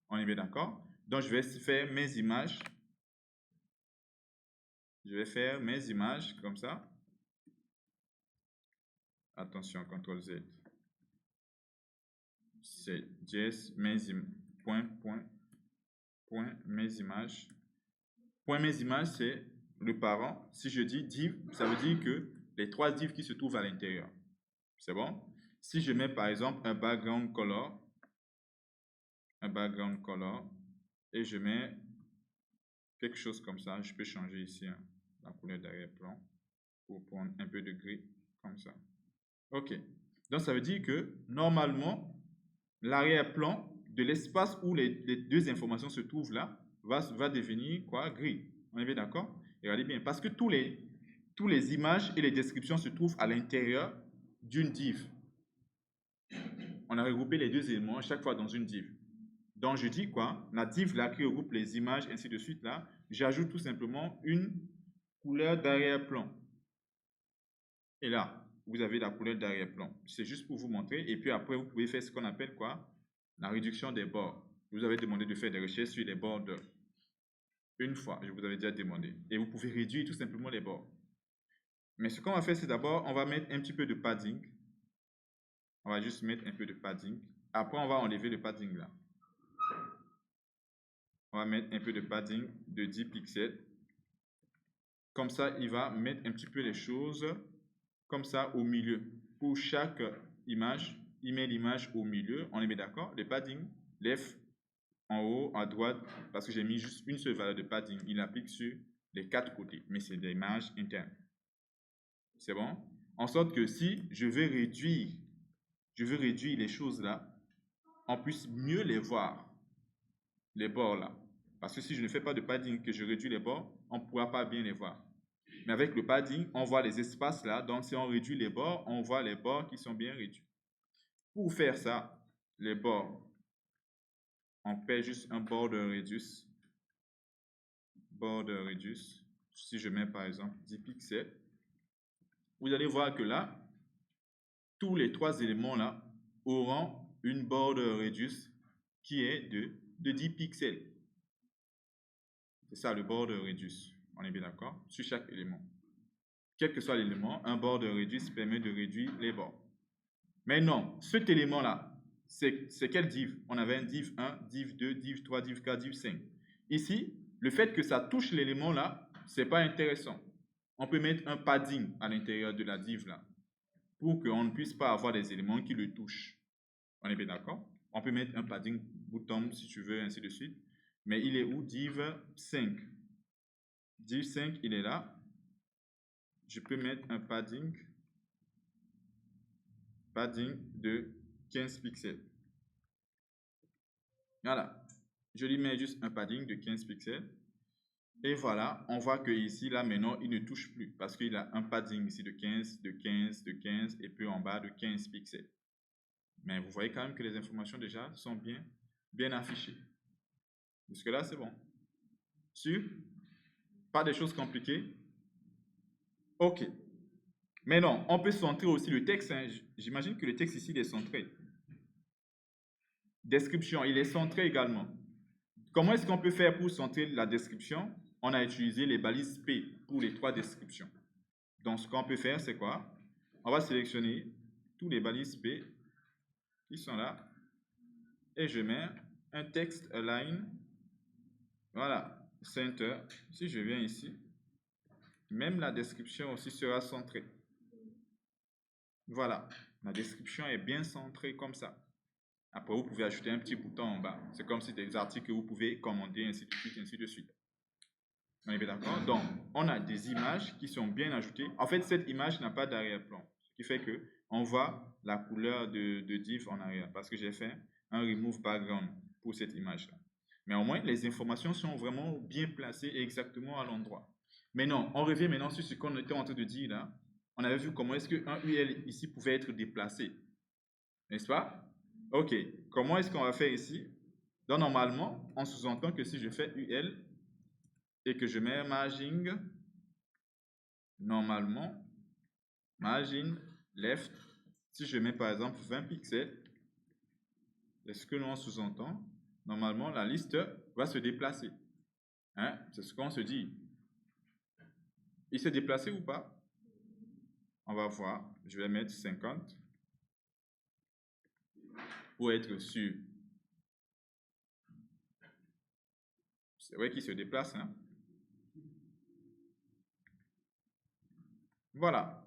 On est bien d'accord? Donc, je vais faire mes images. Je vais faire mes images comme ça. Attention, CTRL Z. C'est js mes mes images. Point mes images, c'est le parent. Si je dis div, ça veut dire que les 3 divs qui se trouvent à l'intérieur. C'est bon? Si je mets par exemple un background color, et je mets quelque chose comme ça, je peux changer ici la couleur d'arrière-plan pour prendre un peu de gris comme ça. Ok. Donc ça veut dire que normalement, l'arrière-plan de l'espace où les 2 informations se trouvent là va devenir quoi? Gris. On est bien d'accord? Regardez bien, parce que tous les images et les descriptions se trouvent à l'intérieur d'une div. On a regroupé les 2 éléments chaque fois dans une div. Donc je dis quoi? La div là qui regroupe les images, ainsi de suite là, j'ajoute tout simplement une couleur d'arrière-plan. Et là, vous avez la couleur d'arrière-plan. C'est juste pour vous montrer. Et puis après, vous pouvez faire ce qu'on appelle quoi? La réduction des bords. Je vous avais demandé de faire des recherches sur les bords une fois. Je vous avais déjà demandé. Et vous pouvez réduire tout simplement les bords. Mais ce qu'on va faire, c'est d'abord, on va mettre un petit peu de padding. On va juste mettre un peu de padding. Après, on va enlever le padding là. On va mettre un peu de padding de 10 pixels. Comme ça, il va mettre un petit peu les choses comme ça au milieu. Pour chaque image, il met l'image au milieu. On est bien d'accord? Le padding, left, en haut, à droite, parce que j'ai mis juste une seule valeur de padding. Il applique sur les 4 côtés, mais c'est des images internes. C'est bon? En sorte que si je veux réduire les choses là, on puisse mieux les voir, les bords là. Parce que si je ne fais pas de padding, que je réduis les bords, on ne pourra pas bien les voir. Mais avec le padding, on voit les espaces là. Donc, si on réduit les bords, on voit les bords qui sont bien réduits. Pour faire ça, les bords, on fait juste un border radius. Border radius. Si je mets par exemple 10 pixels, vous allez voir que là, tous les 3 éléments là auront une border radius qui est de 10 pixels. C'est ça le border radius. On est bien d'accord? Sur chaque élément. Quel que soit l'élément, un border radius permet de réduire les bords. Mais non, cet élément-là, c'est quel div? On avait un div 1, div 2, div 3, div 4, div 5. Ici, le fait que ça touche l'élément-là, ce n'est pas intéressant. On peut mettre un padding à l'intérieur de la div-là pour qu'on ne puisse pas avoir des éléments qui le touchent. On est bien d'accord? On peut mettre un padding bottom si tu veux, ainsi de suite. Mais il est où? Div 5. Div 5, il est là. Je peux mettre un padding de 15 pixels. Voilà. Je lui mets juste un padding de 15 pixels. Et voilà, on voit que ici, là, maintenant, il ne touche plus parce qu'il a un padding ici de 15, de 15, de 15 et puis en bas de 15 pixels. Mais vous voyez quand même que les informations déjà sont bien affichées. Jusque-là, c'est bon. Sûr? Pas des choses compliquées? OK. Maintenant, on peut centrer aussi le texte. Hein. J'imagine que le texte ici, il est centré. Description, il est centré également. Comment est-ce qu'on peut faire pour centrer la description? On a utilisé les balises P pour les 3 descriptions. Donc, ce qu'on peut faire, c'est quoi? On va sélectionner tous les balises P qui sont là. Et je mets un texte align. Voilà, center. Si je viens ici, même la description aussi sera centrée. Voilà, la description est bien centrée comme ça. Après, vous pouvez ajouter un petit bouton en bas. C'est comme si des articles que vous pouvez commander, ainsi de suite, ainsi de suite. On est bien d'accord? Donc, on a des images qui sont bien ajoutées. En fait, cette image n'a pas d'arrière-plan. Ce qui fait que on voit la couleur de div en arrière. Parce que j'ai fait un remove background pour cette image-là. Mais au moins, les informations sont vraiment bien placées et exactement à l'endroit. Mais non, on revient maintenant sur ce qu'on était en train de dire là. On avait vu comment est-ce qu'un UL ici pouvait être déplacé. N'est-ce pas? Ok. Comment est-ce qu'on va faire ici? Donc, normalement, on sous-entend que si je fais UL et que je mets margin, normalement, margin left, si je mets par exemple 20 pixels, est-ce que l'on sous-entend? Normalement, la liste va se déplacer. Hein? C'est ce qu'on se dit. Il s'est déplacé ou pas? On va voir. Je vais mettre 50 pour être sûr. C'est vrai qu'il se déplace. Hein? Voilà.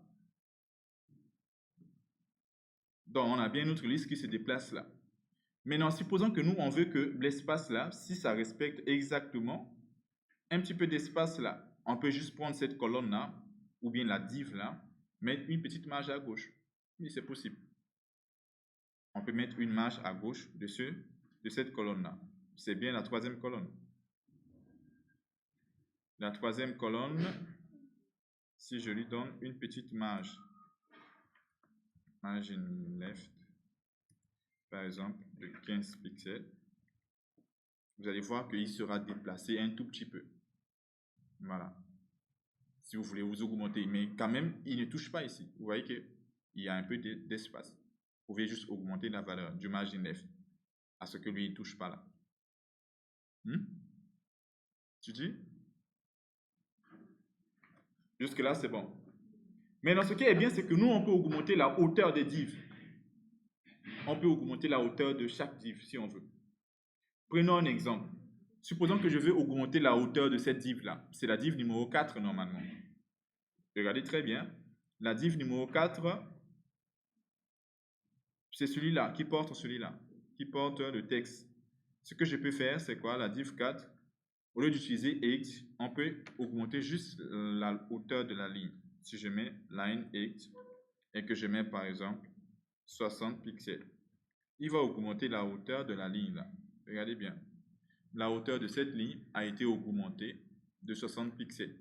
Donc, on a bien notre liste qui se déplace là. Maintenant, supposons que nous, on veut que l'espace là, si ça respecte exactement un petit peu d'espace là, on peut juste prendre cette colonne là, ou bien la div là, mettre une petite marge à gauche. Oui, c'est possible. On peut mettre une marge à gauche de cette colonne là. C'est bien la troisième colonne. La troisième colonne, si je lui donne une petite marge, margin left, par exemple, de 15 pixels, vous allez voir qu'il sera déplacé un tout petit peu. Voilà. Si vous voulez vous augmenter, mais quand même, il ne touche pas ici. Vous voyez qu'il y a un peu d'espace. Vous pouvez juste augmenter la valeur du margin left à ce que lui, il ne touche pas là. Tu dis? Jusque-là, c'est bon. Maintenant, ce qui est bien, c'est que nous, on peut augmenter la hauteur des divs. On peut augmenter la hauteur de chaque div si on veut. Prenons un exemple. Supposons que je veux augmenter la hauteur de cette div-là. C'est la div numéro 4 normalement. Regardez très bien. La div numéro 4, c'est celui-là, qui porte celui-là, qui porte le texte. Ce que je peux faire, c'est quoi? La div 4, au lieu d'utiliser X, on peut augmenter juste la hauteur de la ligne. Si je mets line X et que je mets par exemple 60 pixels, il va augmenter la hauteur de la ligne là. Regardez bien. La hauteur de cette ligne a été augmentée de 60 pixels.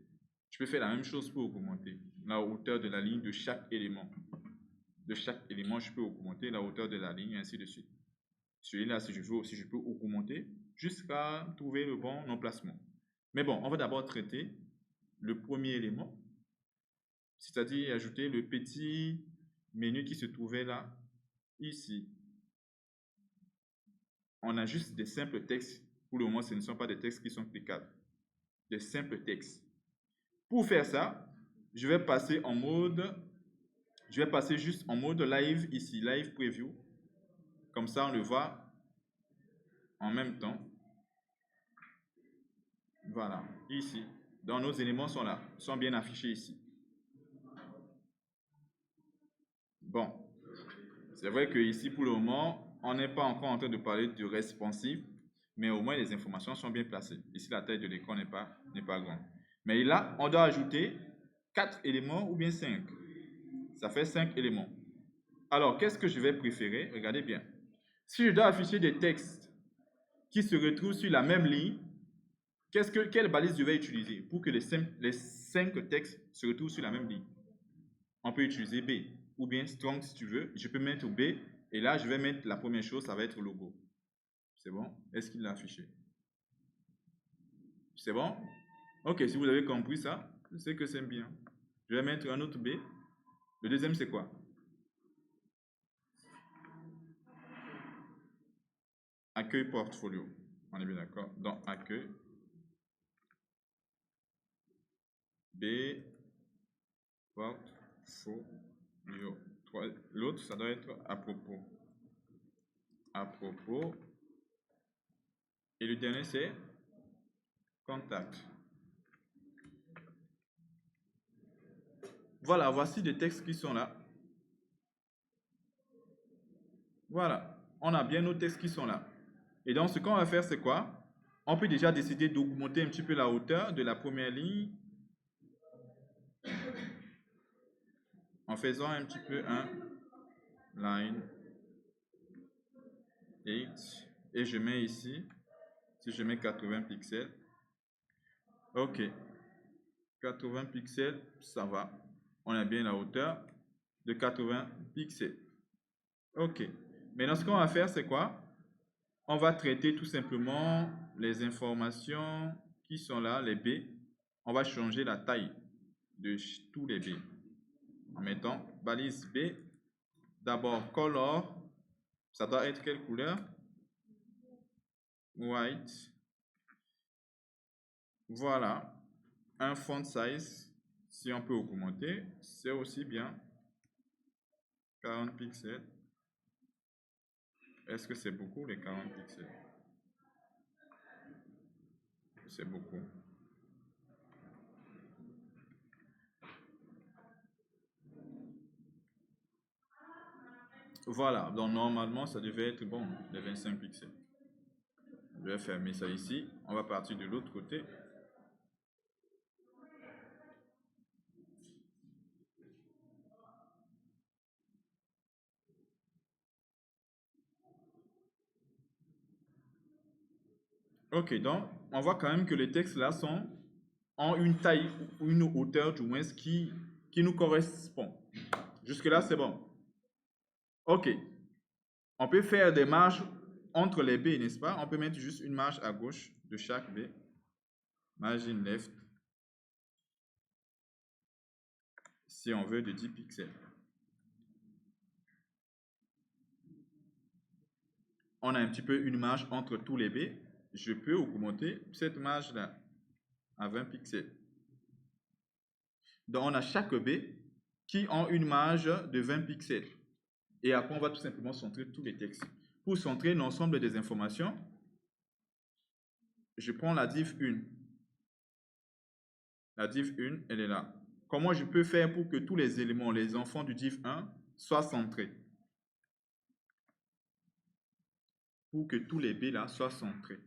Je peux faire la même chose pour augmenter la hauteur de la ligne de chaque élément. De chaque élément, je peux augmenter la hauteur de la ligne, ainsi de suite. Celui-là, si je veux aussi, je peux augmenter jusqu'à trouver le bon emplacement. Mais bon, on va d'abord traiter le premier élément, c'est-à-dire ajouter le petit menu qui se trouvait là, ici. On a juste des simples textes. Pour le moment, ce ne sont pas des textes qui sont cliquables. Des simples textes. Pour faire ça, je vais passer juste en mode live ici, live preview. Comme ça, on le voit en même temps. Voilà, ici. Donc, nos éléments sont là, sont bien affichés ici. Bon, c'est vrai que ici, pour le moment, on n'est pas encore en train de parler du responsive, mais au moins les informations sont bien placées. Ici, la taille de l'écran n'est pas grande. Mais là, on doit ajouter 4 éléments ou bien 5. Ça fait 5 éléments. Alors, qu'est-ce que je vais préférer? Regardez bien. Si je dois afficher des textes qui se retrouvent sur la même ligne, quelle balise je vais utiliser pour que les 5 textes se retrouvent sur la même ligne? On peut utiliser B ou bien strong si tu veux. Je peux mettre B et là, je vais mettre la première chose, ça va être logo. C'est bon? Est-ce qu'il l'a affiché? C'est bon? Ok, si vous avez compris ça, je sais que c'est bien. Je vais mettre un autre B. Le deuxième, c'est quoi? Accueil portfolio. On est bien d'accord? Donc, accueil. B. Portfolio. L'autre, ça doit être à propos. À propos. Et le dernier, c'est contact. Voilà, voici des textes qui sont là. Voilà, on a bien nos textes qui sont là. Et donc, ce qu'on va faire, c'est quoi? On peut déjà décider d'augmenter un petit peu la hauteur de la première ligne en faisant un petit peu un line 8 et je mets ici, si je mets 80 pixels, ok, 80 pixels, ça va, on a bien la hauteur de 80 pixels, ok. Maintenant ce qu'on va faire c'est quoi? On va traiter tout simplement les informations qui sont là, les B, on va changer la taille de tous les B en mettant balise B, d'abord color, ça doit être quelle couleur? White. Voilà, un font size, si on peut augmenter, c'est aussi bien. 40 pixels. Est-ce que c'est beaucoup les 40 pixels? C'est beaucoup. Voilà, donc normalement ça devait être bon, les 25 pixels. Je vais fermer ça ici. On va partir de l'autre côté. Ok, donc on voit quand même que les textes là ont une taille ou une hauteur du moins qui nous correspond. Jusque là c'est bon. Ok, on peut faire des marges entre les B, n'est-ce pas? On peut mettre juste une marge à gauche de chaque B. Margin left. Si on veut de 10 pixels. On a un petit peu une marge entre tous les B. Je peux augmenter cette marge-là à 20 pixels. Donc, on a chaque B qui ont une marge de 20 pixels. Et après, on va tout simplement centrer tous les textes. Pour centrer l'ensemble des informations, je prends la div 1. La div 1, elle est là. Comment je peux faire pour que tous les éléments, les enfants du div 1, soient centrés? Pour que tous les B là soient centrés.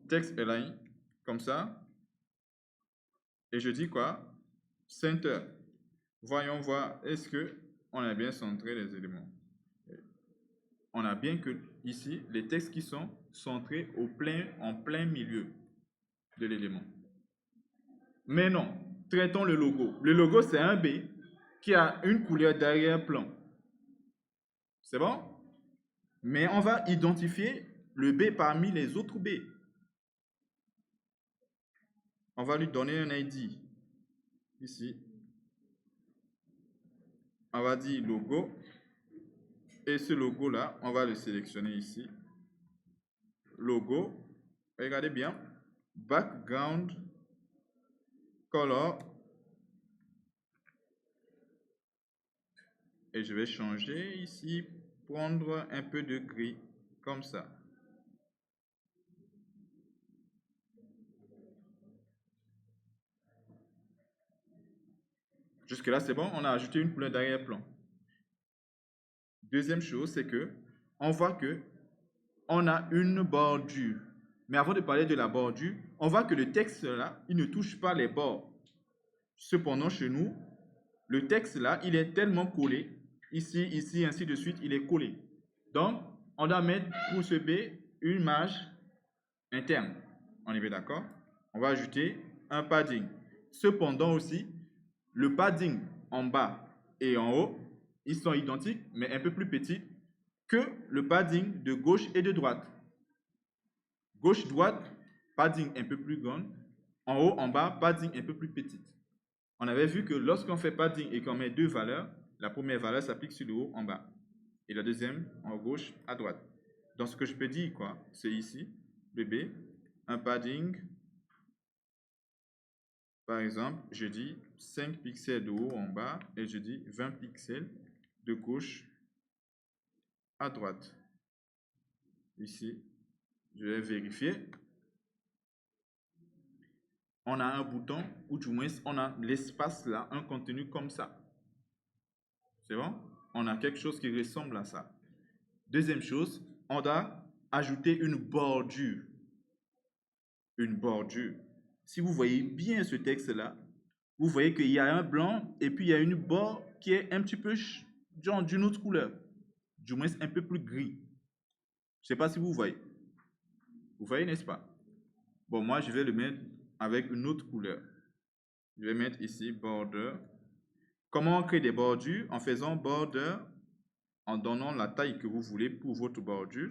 Text align, comme ça. Et je dis quoi? Center. Voyons voir, est-ce que on a bien centré les éléments? On a bien que ici, les textes qui sont centrés en plein milieu de l'élément. Mais non, traitons le logo. Le logo, c'est un B qui a une couleur d'arrière-plan. C'est bon? Mais on va identifier le B parmi les autres B. On va lui donner un ID. Ici. On va dire logo. Et ce logo-là, on va le sélectionner ici. Logo. Regardez bien. Background. Color. Et je vais changer ici. Prendre un peu de gris. Comme ça. Jusque-là, c'est bon. On a ajouté une couleur d'arrière-plan. Deuxième chose, c'est que on voit que on a une bordure. Mais avant de parler de la bordure, on voit que le texte là, il ne touche pas les bords. Cependant, chez nous, le texte là, il est tellement collé, ici, ici, ainsi de suite, il est collé. Donc, on doit mettre pour ce B une marge interne. On est bien d'accord? On va ajouter un padding. Cependant aussi, le padding en bas et en haut, ils sont identiques, mais un peu plus petits que le padding de gauche et de droite. Gauche-droite, padding un peu plus grand. En haut, en bas, padding un peu plus petite. On avait vu que lorsqu'on fait padding et qu'on met deux valeurs, la première valeur s'applique sur le haut, en bas. Et la deuxième, en gauche, à droite. Donc, ce que je peux dire, quoi, c'est ici, le B, un padding, par exemple, je dis 5 pixels de haut en bas et je dis 20 pixels de gauche à droite. Ici, je vais vérifier. On a un bouton, ou du moins, on a l'espace là, un contenu comme ça. C'est bon? On a quelque chose qui ressemble à ça. Deuxième chose, on a ajouter une bordure. Une bordure. Si vous voyez bien ce texte-là, vous voyez qu'il y a un blanc et puis il y a une bord qui est un petit peu genre d'une autre couleur. Du moins, un peu plus gris. Je ne sais pas si vous voyez. Vous voyez, n'est-ce pas? Bon, moi, je vais le mettre avec une autre couleur. Je vais mettre ici border. Comment on crée des bordures? En faisant border, en donnant la taille que vous voulez pour votre bordure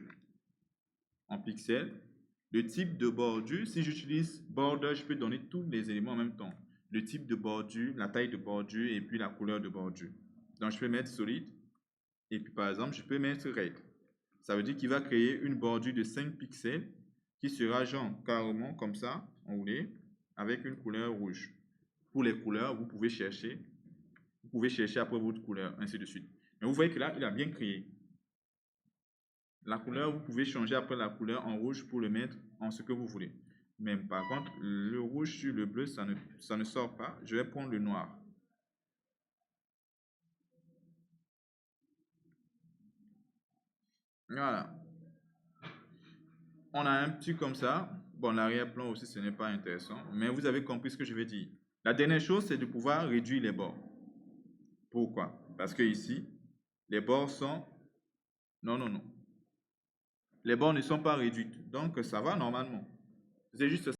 en pixels. Le type de bordure, si j'utilise border, je peux donner tous les éléments en même temps. Le type de bordure, la taille de bordure et puis la couleur de bordure. Donc, je peux mettre solide et puis par exemple, je peux mettre red. Ça veut dire qu'il va créer une bordure de 5 pixels qui sera genre carrément comme ça, enroulé, avec une couleur rouge. Pour les couleurs, vous pouvez chercher après votre couleur, ainsi de suite. Mais vous voyez que là, il a bien créé. La couleur, vous pouvez changer après la couleur en rouge pour le mettre en ce que vous voulez. Mais par contre, le rouge sur le bleu, ça ne sort pas. Je vais prendre le noir. Voilà. On a un petit comme ça. Bon, l'arrière-plan aussi, ce n'est pas intéressant. Mais vous avez compris ce que je vais dire. La dernière chose, c'est de pouvoir réduire les bords. Pourquoi? Parce que ici, les bords sont... Non, non, non. Les bords ne sont pas réduits. Donc, ça va normalement. C'est juste